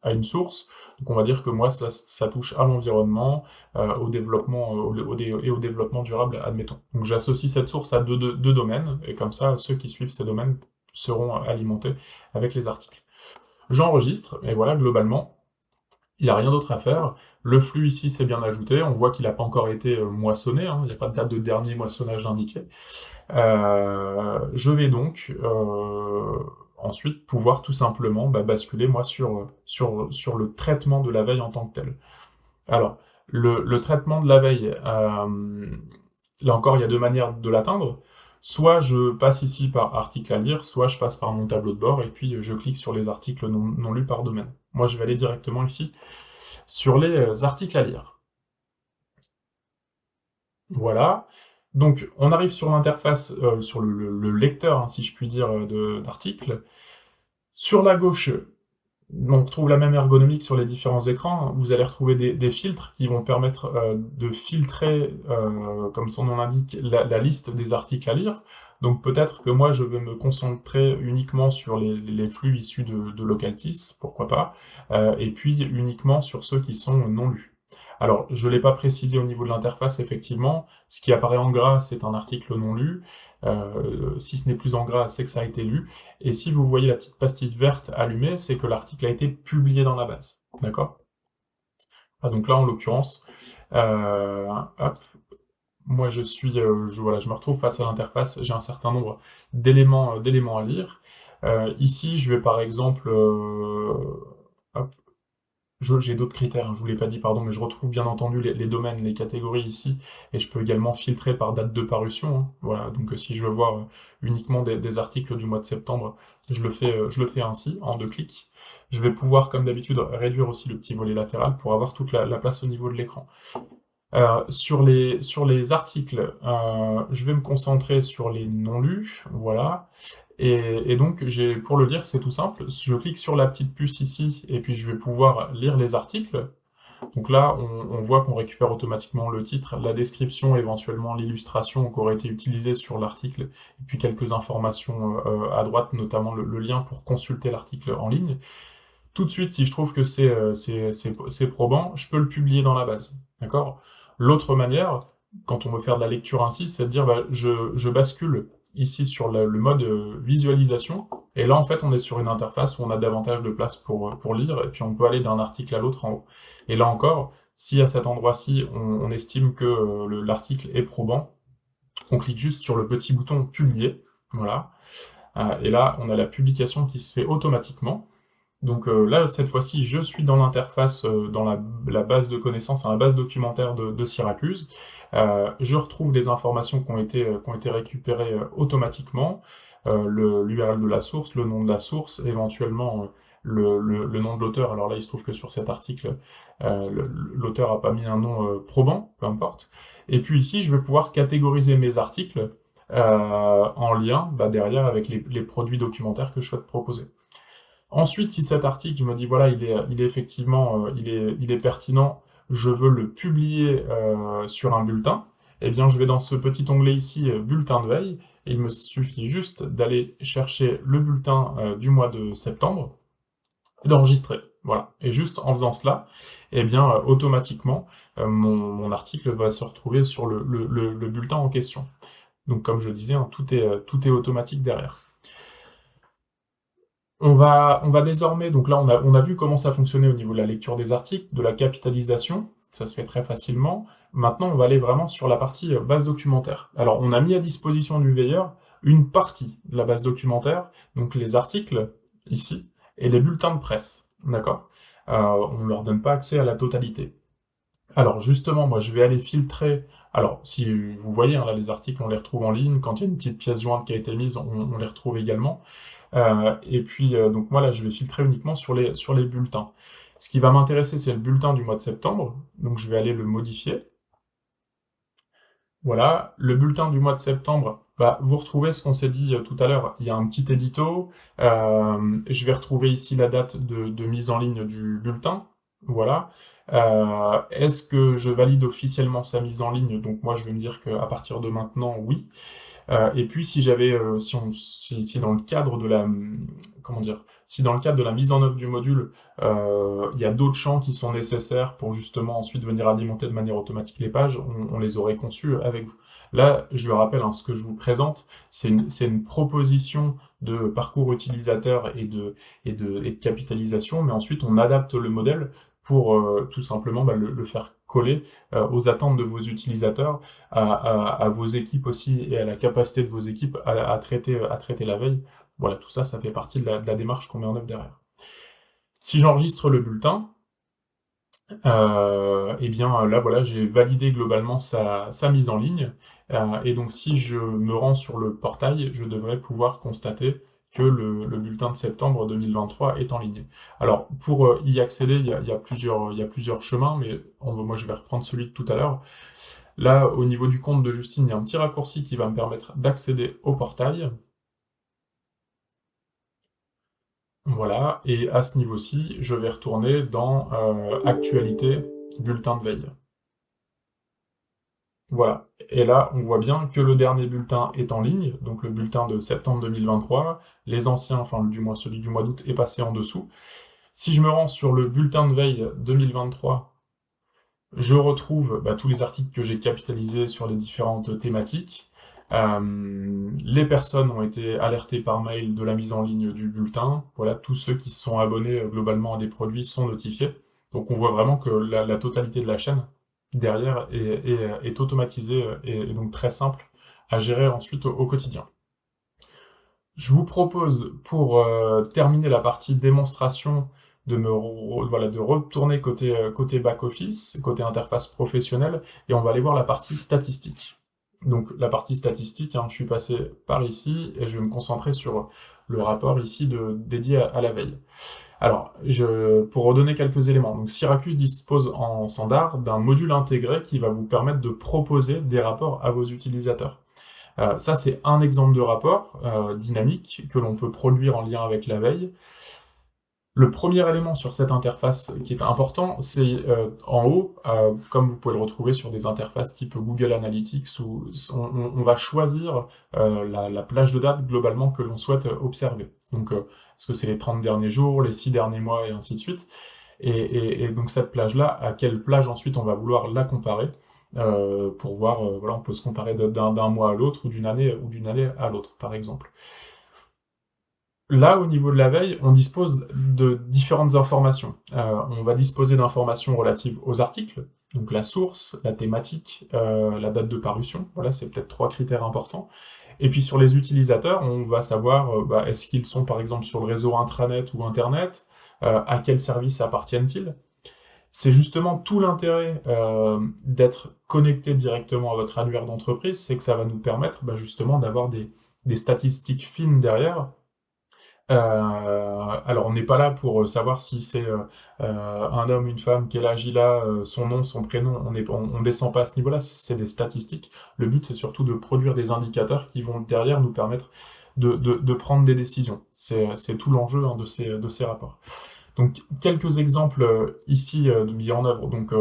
à une source. Donc on va dire que moi, ça touche à l'environnement, au développement, et au développement durable, admettons. Donc j'associe cette source à deux domaines, et comme ça, ceux qui suivent ces domaines seront alimentés avec les articles. J'enregistre, et voilà, globalement, il n'y a rien d'autre à faire. Le flux ici, c'est bien ajouté. On voit qu'il n'a pas encore été moissonné, hein. Il n'y a pas de date de dernier moissonnage indiquée. Je vais donc ensuite pouvoir tout simplement basculer moi sur le traitement de la veille en tant que tel. Alors, le traitement de la veille, là encore, il y a deux manières de l'atteindre. Soit je passe ici par article à lire, soit je passe par mon tableau de bord et puis je clique sur les articles non lus par domaine. Moi, je vais aller directement ici sur les articles à lire. Voilà. Donc, on arrive sur l'interface, sur le lecteur, hein, si je puis dire, d'articles. Sur la gauche, on retrouve la même ergonomie que sur les différents écrans. Vous allez retrouver des filtres qui vont permettre de filtrer, comme son nom l'indique, la liste des articles à lire. Donc peut-être que moi je vais me concentrer uniquement sur les flux issus de Localtis, pourquoi pas, et puis uniquement sur ceux qui sont non lus. Alors, je ne l'ai pas précisé au niveau de l'interface, effectivement, ce qui apparaît en gras, c'est un article non lu, si ce n'est plus en gras, c'est que ça a été lu, et si vous voyez la petite pastille verte allumée, c'est que l'article a été publié dans la base, d'accord? Ah, donc là, en l'occurrence, hop, moi voilà, je me retrouve face à l'interface, j'ai un certain nombre d'éléments à lire. Ici, je vais par exemple, hop, j'ai d'autres critères, hein, je vous l'ai pas dit, pardon, mais je retrouve bien entendu les domaines, les catégories ici, et je peux également filtrer par date de parution, hein. Voilà, donc si je veux voir uniquement des articles du mois de septembre, je le fais ainsi, en 2 clics. Je vais pouvoir, comme d'habitude, réduire aussi le petit volet latéral pour avoir toute la place au niveau de l'écran. Sur les articles, je vais me concentrer sur les non lus, voilà. Et donc, pour le lire, c'est tout simple. Je clique sur la petite puce ici, et puis je vais pouvoir lire les articles. Donc là, on voit qu'on récupère automatiquement le titre, la description, éventuellement l'illustration qui aurait été utilisée sur l'article, et puis quelques informations à droite, notamment le lien pour consulter l'article en ligne. Tout de suite, si je trouve que c'est probant, je peux le publier dans la base. D'accord? L'autre manière, quand on veut faire de la lecture ainsi, c'est de dire je bascule ici sur le mode visualisation, et là en fait on est sur une interface où on a davantage de place pour lire, et puis on peut aller d'un article à l'autre en haut. Et là encore, si à cet endroit-ci on estime que l'article est probant, on clique juste sur le petit bouton publier, voilà, et là on a la publication qui se fait automatiquement. Donc là, cette fois-ci, je suis dans l'interface, dans la base de connaissances, la base documentaire de Syracuse. Je retrouve les informations qui ont été récupérées automatiquement, l'URL de la source, le nom de la source, éventuellement le nom de l'auteur. Alors là, il se trouve que sur cet article, l'auteur n'a pas mis un nom probant, peu importe. Et puis ici, je vais pouvoir catégoriser mes articles en lien derrière avec les produits documentaires que je souhaite proposer. Ensuite, si cet article, je me dis, voilà, il est effectivement, il est pertinent, je veux le publier sur un bulletin, eh bien, je vais dans ce petit onglet ici, bulletin de veille, et il me suffit juste d'aller chercher le bulletin du mois de septembre, et d'enregistrer. Voilà. Et juste en faisant cela, eh bien, automatiquement, mon article va se retrouver sur le bulletin en question. Donc, comme je disais, hein, tout est automatique derrière. On va désormais, donc là on a vu comment ça fonctionnait au niveau de la lecture des articles, de la capitalisation, ça se fait très facilement. Maintenant on va aller vraiment sur la partie base documentaire. Alors on a mis à disposition du veilleur une partie de la base documentaire, donc les articles ici, et les bulletins de presse, d'accord? On ne leur donne pas accès à la totalité. Alors justement, moi je vais aller filtrer. Alors si vous voyez, hein, là les articles on les retrouve en ligne, quand il y a une petite pièce jointe qui a été mise, on les retrouve également. Et puis donc moi là je vais filtrer uniquement sur les bulletins. Ce qui va m'intéresser c'est le bulletin du mois de septembre, donc je vais aller le modifier. Voilà, le bulletin du mois de septembre, vous retrouvez ce qu'on s'est dit tout à l'heure, il y a un petit édito, je vais retrouver ici la date de mise en ligne du bulletin, voilà. Est-ce que je valide officiellement sa mise en ligne? Donc moi, je vais me dire qu'à partir de maintenant, oui. Et puis si j'avais, si dans le cadre de la, comment dire? Si dans le cadre de la mise en œuvre du module, il y a d'autres champs qui sont nécessaires pour justement ensuite venir alimenter de manière automatique les pages, on les aurait conçus avec vous. Là, je le rappelle, hein, ce que je vous présente, c'est une proposition de parcours utilisateur et de capitalisation, mais ensuite on adapte le modèle pour tout simplement le faire coller aux attentes de vos utilisateurs, à vos équipes aussi et à la capacité de vos équipes à traiter la veille. Voilà, tout ça, ça fait partie de la démarche qu'on met en œuvre derrière. Si j'enregistre le bulletin, et bien là, voilà, j'ai validé globalement sa mise en ligne, et donc si je me rends sur le portail, je devrais pouvoir constater que le bulletin de septembre 2023 est en ligne. Alors, pour y accéder, il y a plusieurs chemins, mais moi je vais reprendre celui de tout à l'heure. Là, au niveau du compte de Justine, il y a un petit raccourci qui va me permettre d'accéder au portail. Voilà, et à ce niveau-ci, je vais retourner dans Actualité, bulletin de veille. Voilà, et là, on voit bien que le dernier bulletin est en ligne, donc le bulletin de septembre 2023, les anciens, enfin du moins celui du mois d'août est passé en dessous. Si je me rends sur le bulletin de veille 2023, je retrouve tous les articles que j'ai capitalisés sur les différentes thématiques. Les personnes ont été alertées par mail de la mise en ligne du bulletin. Voilà, tous ceux qui se sont abonnés globalement à des produits sont notifiés. Donc on voit vraiment que la totalité de la chaîne derrière est automatisée et donc très simple à gérer ensuite au quotidien. Je vous propose, pour terminer la partie démonstration, de retourner côté back-office, côté interface professionnelle, et on va aller voir la partie statistique. Donc la partie statistique, hein, je suis passé par ici, et je vais me concentrer sur le rapport ici dédié à la veille. Alors, pour redonner quelques éléments, donc Syracuse dispose en standard d'un module intégré qui va vous permettre de proposer des rapports à vos utilisateurs. Ça, c'est un exemple de rapport dynamique que l'on peut produire en lien avec la veille. Le premier élément sur cette interface qui est important, c'est en haut, comme vous pouvez le retrouver sur des interfaces type Google Analytics, où on va choisir la plage de date globalement que l'on souhaite observer. Donc, est-ce que c'est les 30 derniers jours, les 6 derniers mois, et ainsi de suite. Et donc cette plage-là, à quelle plage ensuite on va vouloir la comparer pour voir, voilà, on peut se comparer d'un mois à l'autre, ou d'une année à l'autre, par exemple. Là, au niveau de la veille, on dispose de différentes informations. On va disposer d'informations relatives aux articles, donc la source, la thématique, la date de parution, voilà, c'est peut-être 3 critères importants. Et puis sur les utilisateurs, on va savoir est-ce qu'ils sont par exemple sur le réseau intranet ou internet, à quel service appartiennent-ils. C'est justement tout l'intérêt d'être connecté directement à votre annuaire d'entreprise, c'est que ça va nous permettre justement d'avoir des statistiques fines derrière. Alors on n'est pas là pour savoir si c'est un homme, une femme, quel âge il a, son nom, son prénom, on descend pas à ce niveau-là, c'est des statistiques. Le but c'est surtout de produire des indicateurs qui vont derrière nous permettre de prendre des décisions. C'est tout l'enjeu de ces rapports. Donc quelques exemples ici mis en œuvre. Donc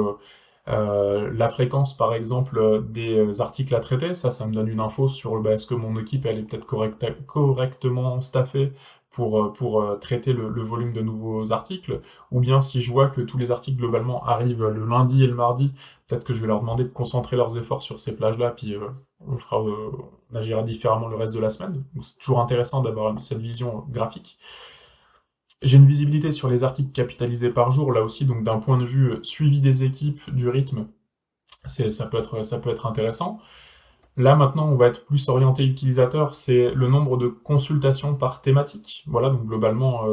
la fréquence par exemple des articles à traiter, ça me donne une info sur est-ce que mon équipe elle est peut-être correctement staffée pour traiter le volume de nouveaux articles, ou bien si je vois que tous les articles globalement arrivent le lundi et le mardi, peut-être que je vais leur demander de concentrer leurs efforts sur ces plages-là, puis on agira différemment le reste de la semaine. Donc c'est toujours intéressant d'avoir cette vision graphique. J'ai une visibilité sur les articles capitalisés par jour, là aussi, donc d'un point de vue suivi des équipes, du rythme, ça peut être intéressant. Là, maintenant, on va être plus orienté utilisateur, c'est le nombre de consultations par thématique. Voilà, donc globalement,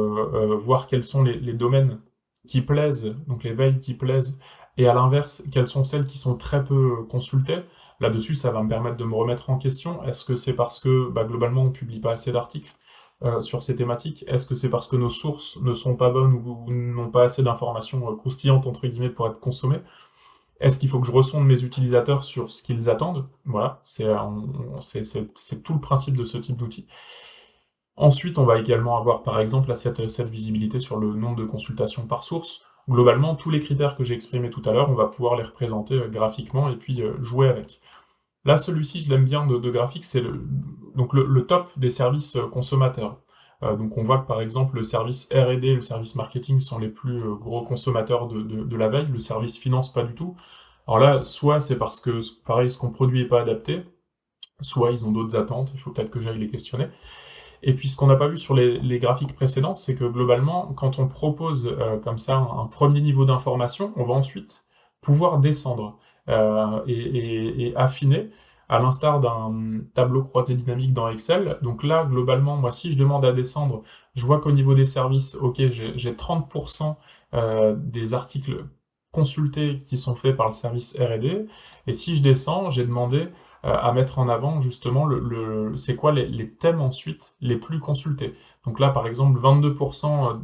voir quels sont les domaines qui plaisent, donc les veilles qui plaisent, et à l'inverse, quelles sont celles qui sont très peu consultées. Là-dessus, ça va me permettre de me remettre en question. Est-ce que c'est parce que, globalement, on publie pas assez d'articles sur ces thématiques? Est-ce que c'est parce que nos sources ne sont pas bonnes ou n'ont pas assez d'informations croustillantes, entre guillemets, pour être consommées? Est-ce qu'il faut que je ressonde mes utilisateurs sur ce qu'ils attendent? Voilà, c'est tout le principe de ce type d'outil. Ensuite, on va également avoir, par exemple, cette visibilité sur le nombre de consultations par source. Globalement, tous les critères que j'ai exprimés tout à l'heure, on va pouvoir les représenter graphiquement et puis jouer avec. Là, celui-ci, je l'aime bien de graphique, c'est le top des services consommateurs. Donc on voit que par exemple le service R&D et le service marketing sont les plus gros consommateurs de la veille, le service finance pas du tout. Alors là, soit c'est parce que pareil, ce qu'on produit est pas adapté, soit ils ont d'autres attentes, il faut peut-être que j'aille les questionner. Et puis ce qu'on n'a pas vu sur les graphiques précédents, c'est que globalement, quand on propose comme ça un premier niveau d'information, on va ensuite pouvoir descendre et affiner, à l'instar d'un tableau croisé dynamique dans Excel. Donc là, globalement, moi, si je demande à descendre, je vois qu'au niveau des services, ok, j'ai 30% des articles consultés qui sont faits par le service R&D, et si je descends, j'ai demandé à mettre en avant justement c'est quoi les thèmes ensuite les plus consultés. Donc là, par exemple, 22%,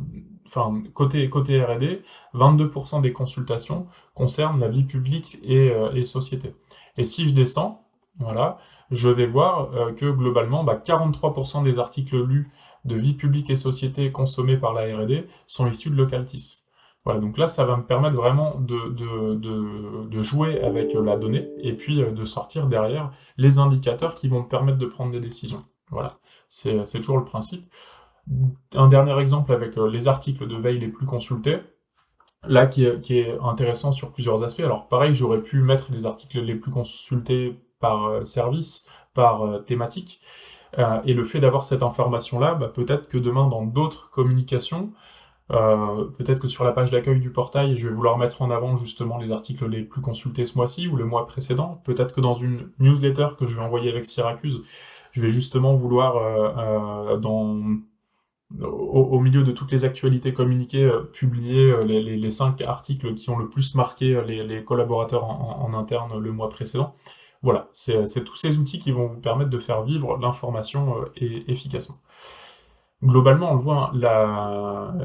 enfin, côté R&D, 22% des consultations concernent la vie publique et société. Et si je descends, voilà, je vais voir que globalement, 43% des articles lus de vie publique et société consommés par la R&D sont issus de Localtis. Voilà, donc là, ça va me permettre vraiment de jouer avec la donnée et puis de sortir derrière les indicateurs qui vont me permettre de prendre des décisions. Voilà, c'est toujours le principe. Un dernier exemple avec les articles de veille les plus consultés, là qui est intéressant sur plusieurs aspects. Alors pareil, j'aurais pu mettre les articles les plus consultés par service, par thématique, et le fait d'avoir cette information-là, peut-être que demain dans d'autres communications, peut-être que sur la page d'accueil du portail, je vais vouloir mettre en avant justement les articles les plus consultés ce mois-ci ou le mois précédent. Peut-être que dans une newsletter que je vais envoyer avec Syracuse, je vais justement vouloir, au milieu de toutes les actualités communiquées, publier les 5 articles qui ont le plus marqué les collaborateurs en interne le mois précédent. Voilà, c'est tous ces outils qui vont vous permettre de faire vivre l'information efficacement. Globalement, on le voit, hein,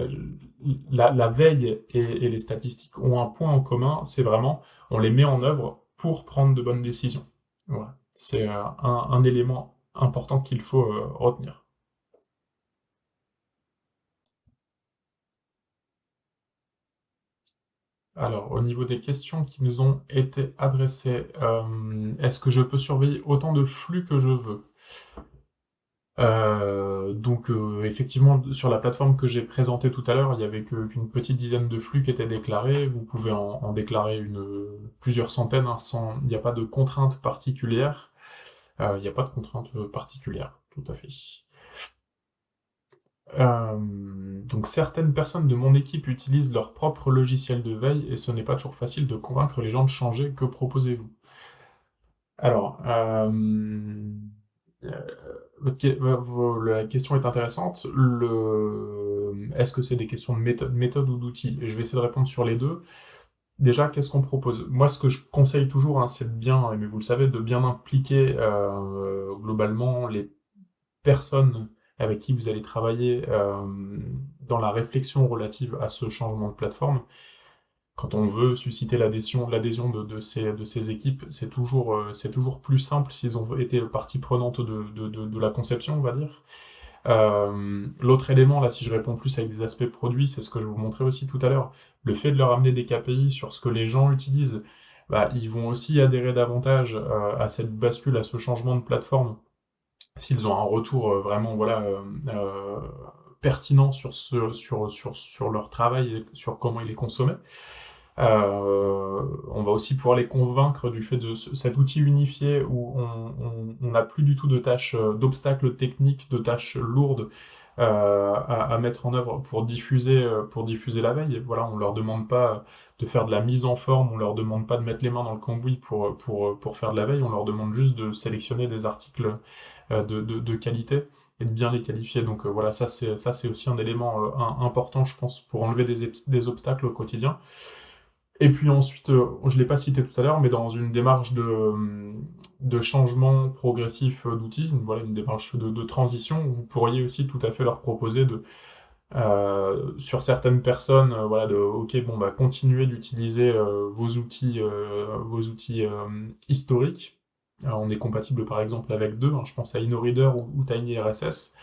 la veille et les statistiques ont un point en commun, c'est vraiment, on les met en œuvre pour prendre de bonnes décisions. Voilà. C'est un élément important qu'il faut retenir. Alors, au niveau des questions qui nous ont été adressées, est-ce que je peux surveiller autant de flux que je veux? Effectivement, sur la plateforme que j'ai présentée tout à l'heure, il y avait qu'une petite dizaine de flux qui étaient déclarés. Vous pouvez en déclarer plusieurs centaines, hein, il n'y a pas de contrainte particulière. Il n'y a pas de contrainte particulière, tout à fait. Donc certaines personnes de mon équipe utilisent leur propre logiciel de veille et ce n'est pas toujours facile de convaincre les gens de changer. Que proposez-vous? Alors, la question est intéressante. Est-ce que c'est des questions de méthode ou d'outils? Et je vais essayer de répondre sur les deux. Déjà, qu'est-ce qu'on propose? Moi, ce que je conseille toujours, hein, c'est de bien, mais vous le savez, de bien impliquer globalement les personnes avec qui vous allez travailler dans la réflexion relative à ce changement de plateforme. Quand on veut susciter l'adhésion de ces équipes, c'est toujours plus simple s'ils ont été partie prenante de la conception, on va dire. L'autre élément, là, si je réponds plus avec des aspects produits, c'est ce que je vous montrais aussi tout à l'heure. Le fait de leur amener des KPI sur ce que les gens utilisent, ils vont aussi adhérer davantage à cette bascule, à ce changement de plateforme, s'ils ont un retour vraiment voilà, pertinent sur leur travail et sur comment il est consommé. On va aussi pouvoir les convaincre du fait de cet outil unifié où on n'a plus du tout de tâches, d'obstacles techniques, de tâches lourdes à mettre en œuvre pour diffuser la veille. Voilà, on leur demande pas de faire de la mise en forme, on leur demande pas de mettre les mains dans le cambouis pour faire de la veille, on leur demande juste de sélectionner des articles de qualité et de bien les qualifier. Donc voilà, ça c'est aussi un élément important, je pense, pour enlever des obstacles au quotidien. Et puis ensuite, je l'ai pas cité tout à l'heure, mais dans une démarche de changement progressif d'outils, voilà, une démarche de transition, vous pourriez aussi tout à fait leur proposer sur certaines personnes, voilà, ok, bon, continuez d'utiliser vos outils historiques. Alors, on est compatible par exemple avec deux, hein, je pense à InnoReader ou TinyRSS.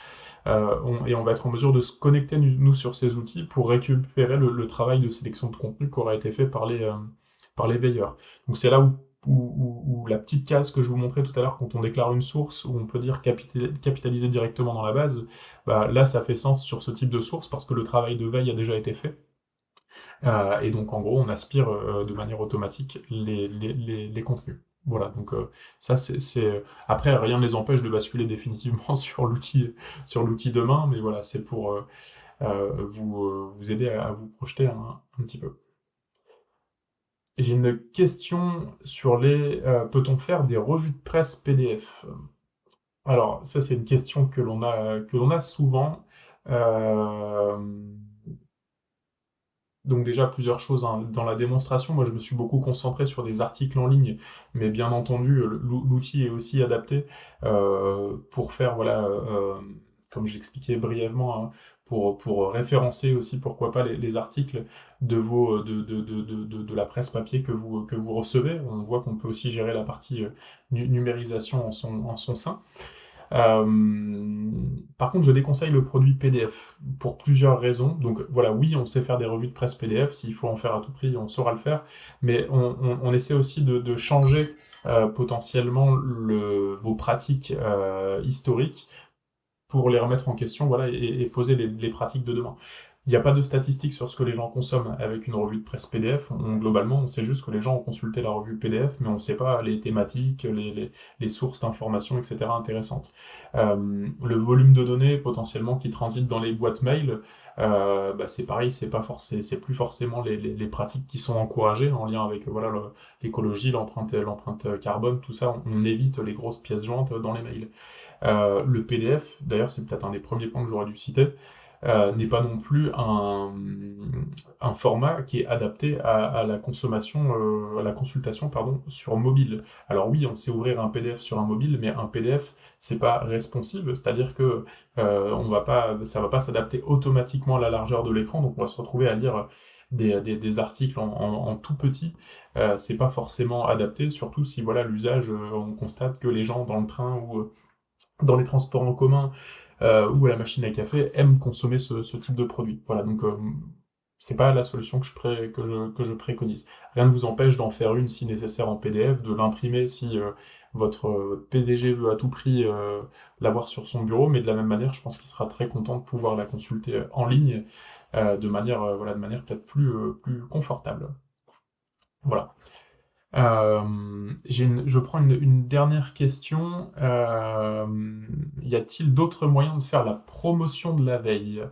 on va être en mesure de se connecter, nous, sur ces outils pour récupérer le travail de sélection de contenu qui aura été fait par les veilleurs. Donc c'est là où la petite case que je vous montrais tout à l'heure, quand on déclare une source, où on peut dire capitaliser directement dans la base, bah, là ça fait sens sur ce type de source parce que le travail de veille a déjà été fait. Et donc en gros on aspire de manière automatique les contenus. Voilà, donc ça après rien ne les empêche de basculer définitivement sur l'outil demain, mais voilà, c'est pour vous aider à vous projeter un petit peu. J'ai une question sur peut-on faire des revues de presse PDF? Alors, ça, c'est une question que l'on a souvent. Euh, donc déjà, plusieurs choses, hein. Dans la démonstration, moi, je me suis beaucoup concentré sur des articles en ligne, mais bien entendu, l'outil est aussi adapté pour faire, voilà, comme j'expliquais brièvement, hein, pour référencer aussi, pourquoi pas, les articles de la presse papier que vous recevez. On voit qu'on peut aussi gérer la partie numérisation en son sein. Par contre, je déconseille le produit PDF pour plusieurs raisons. Donc voilà, oui, on sait faire des revues de presse PDF, s'il faut en faire à tout prix, on saura le faire, mais on essaie aussi de changer potentiellement vos pratiques historiques pour les remettre en question, voilà, et poser les pratiques de demain. Il n'y a pas de statistiques sur ce que les gens consomment avec une revue de presse PDF. Globalement, on sait juste que les gens ont consulté la revue PDF, mais on ne sait pas les thématiques, les sources d'informations, etc. intéressantes. Le volume de données potentiellement qui transite dans les boîtes mail, bah c'est pareil, c'est plus forcément les pratiques qui sont encouragées en lien avec voilà l'écologie, l'empreinte carbone, tout ça. On évite les grosses pièces jointes dans les mails. Le PDF, d'ailleurs, c'est peut-être un des premiers points que j'aurais dû citer, n'est pas non plus un format qui est adapté à la consommation, à la consultation, pardon, sur mobile. Alors oui, on sait ouvrir un PDF sur un mobile, mais un PDF, c'est pas responsive, c'est-à-dire que ça va pas s'adapter automatiquement à la largeur de l'écran, donc on va se retrouver à lire des articles en tout petit. C'est pas forcément adapté, surtout si voilà l'usage, on constate que les gens dans le train ou dans les transports en commun ou à la machine à café aiment consommer ce type de produit. Voilà, donc c'est pas la solution que je préconise. Rien ne vous empêche d'en faire une si nécessaire en PDF, de l'imprimer si votre PDG veut à tout prix l'avoir sur son bureau, mais de la même manière, je pense qu'il sera très content de pouvoir la consulter en ligne voilà, de manière peut-être plus confortable. Voilà. Je prends une dernière question. Y a-t-il d'autres moyens de faire la promotion de la veille?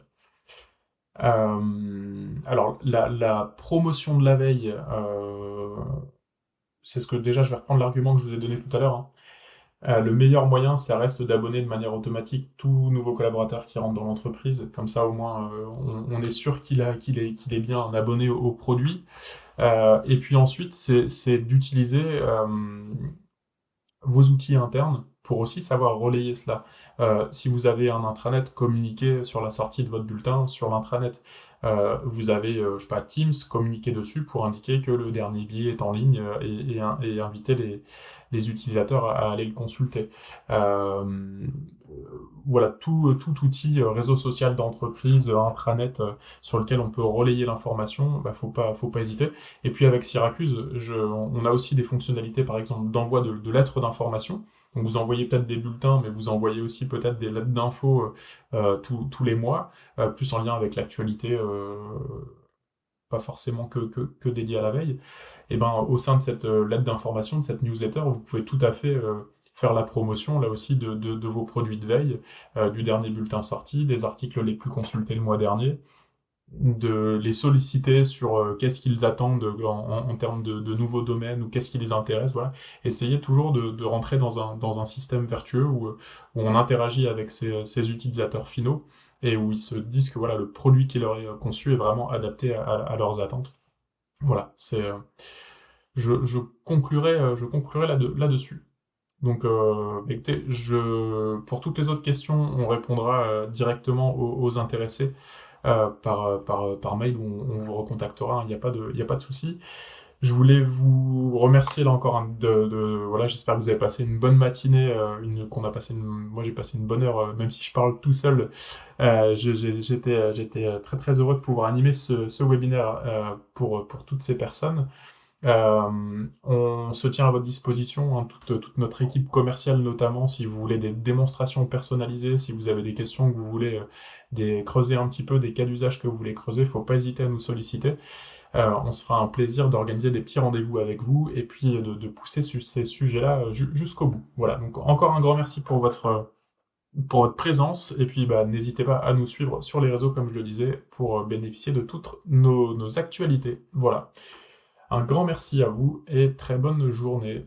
Alors, la promotion de la veille, c'est ce que déjà je vais reprendre l'argument que je vous ai donné tout à l'heure, hein. Le meilleur moyen, ça reste d'abonner de manière automatique tout nouveau collaborateur qui rentre dans l'entreprise. Comme ça, au moins, on est sûr qu'il est bien abonné au produit. Et puis ensuite, c'est d'utiliser vos outils internes pour aussi savoir relayer cela. Si vous avez un intranet, communiquez sur la sortie de votre bulletin sur l'intranet. Vous avez, je sais pas, Teams, communiquez dessus pour indiquer que le dernier billet est en ligne et inviter les utilisateurs à aller le consulter. Voilà, tout outil, réseau social d'entreprise, intranet, sur lequel on peut relayer l'information, bah, faut pas hésiter. Et puis avec Syracuse, on a aussi des fonctionnalités, par exemple, d'envoi de lettres d'information. Donc vous envoyez peut-être des bulletins, mais vous envoyez aussi peut-être des lettres d'infos tous les mois, plus en lien avec l'actualité, pas forcément que dédié à la veille. Et ben au sein de cette lettre d'information, de cette newsletter, vous pouvez tout à fait faire la promotion là aussi de vos produits de veille, du dernier bulletin sorti, des articles les plus consultés le mois dernier, de les solliciter sur qu'est-ce qu'ils attendent en termes de nouveaux domaines ou qu'est-ce qui les intéresse, voilà. Essayez toujours de rentrer dans un système vertueux où on interagit avec ces utilisateurs finaux et où ils se disent que voilà, le produit qui leur est conçu est vraiment adapté à leurs attentes. Voilà, je conclurai là-dessus. Donc, écoutez, pour toutes les autres questions, on répondra directement aux intéressés par mail ou on vous recontactera, il n'y a pas de souci. Je voulais vous remercier là encore, hein, voilà, j'espère que vous avez passé une bonne matinée, moi j'ai passé une bonne heure, même si je parle tout seul. J'étais très très heureux de pouvoir animer ce webinaire pour toutes ces personnes. On se tient à votre disposition, hein, toute notre équipe commerciale notamment, si vous voulez des démonstrations personnalisées, si vous avez des questions que vous voulez creuser un petit peu, des cas d'usage que vous voulez creuser, faut pas hésiter à nous solliciter. On se fera un plaisir d'organiser des petits rendez-vous avec vous et puis de pousser ces sujets-là jusqu'au bout. Voilà, donc encore un grand merci pour votre présence et puis bah, n'hésitez pas à nous suivre sur les réseaux, comme je le disais, pour bénéficier de toutes nos actualités. Voilà. Un grand merci à vous et très bonne journée.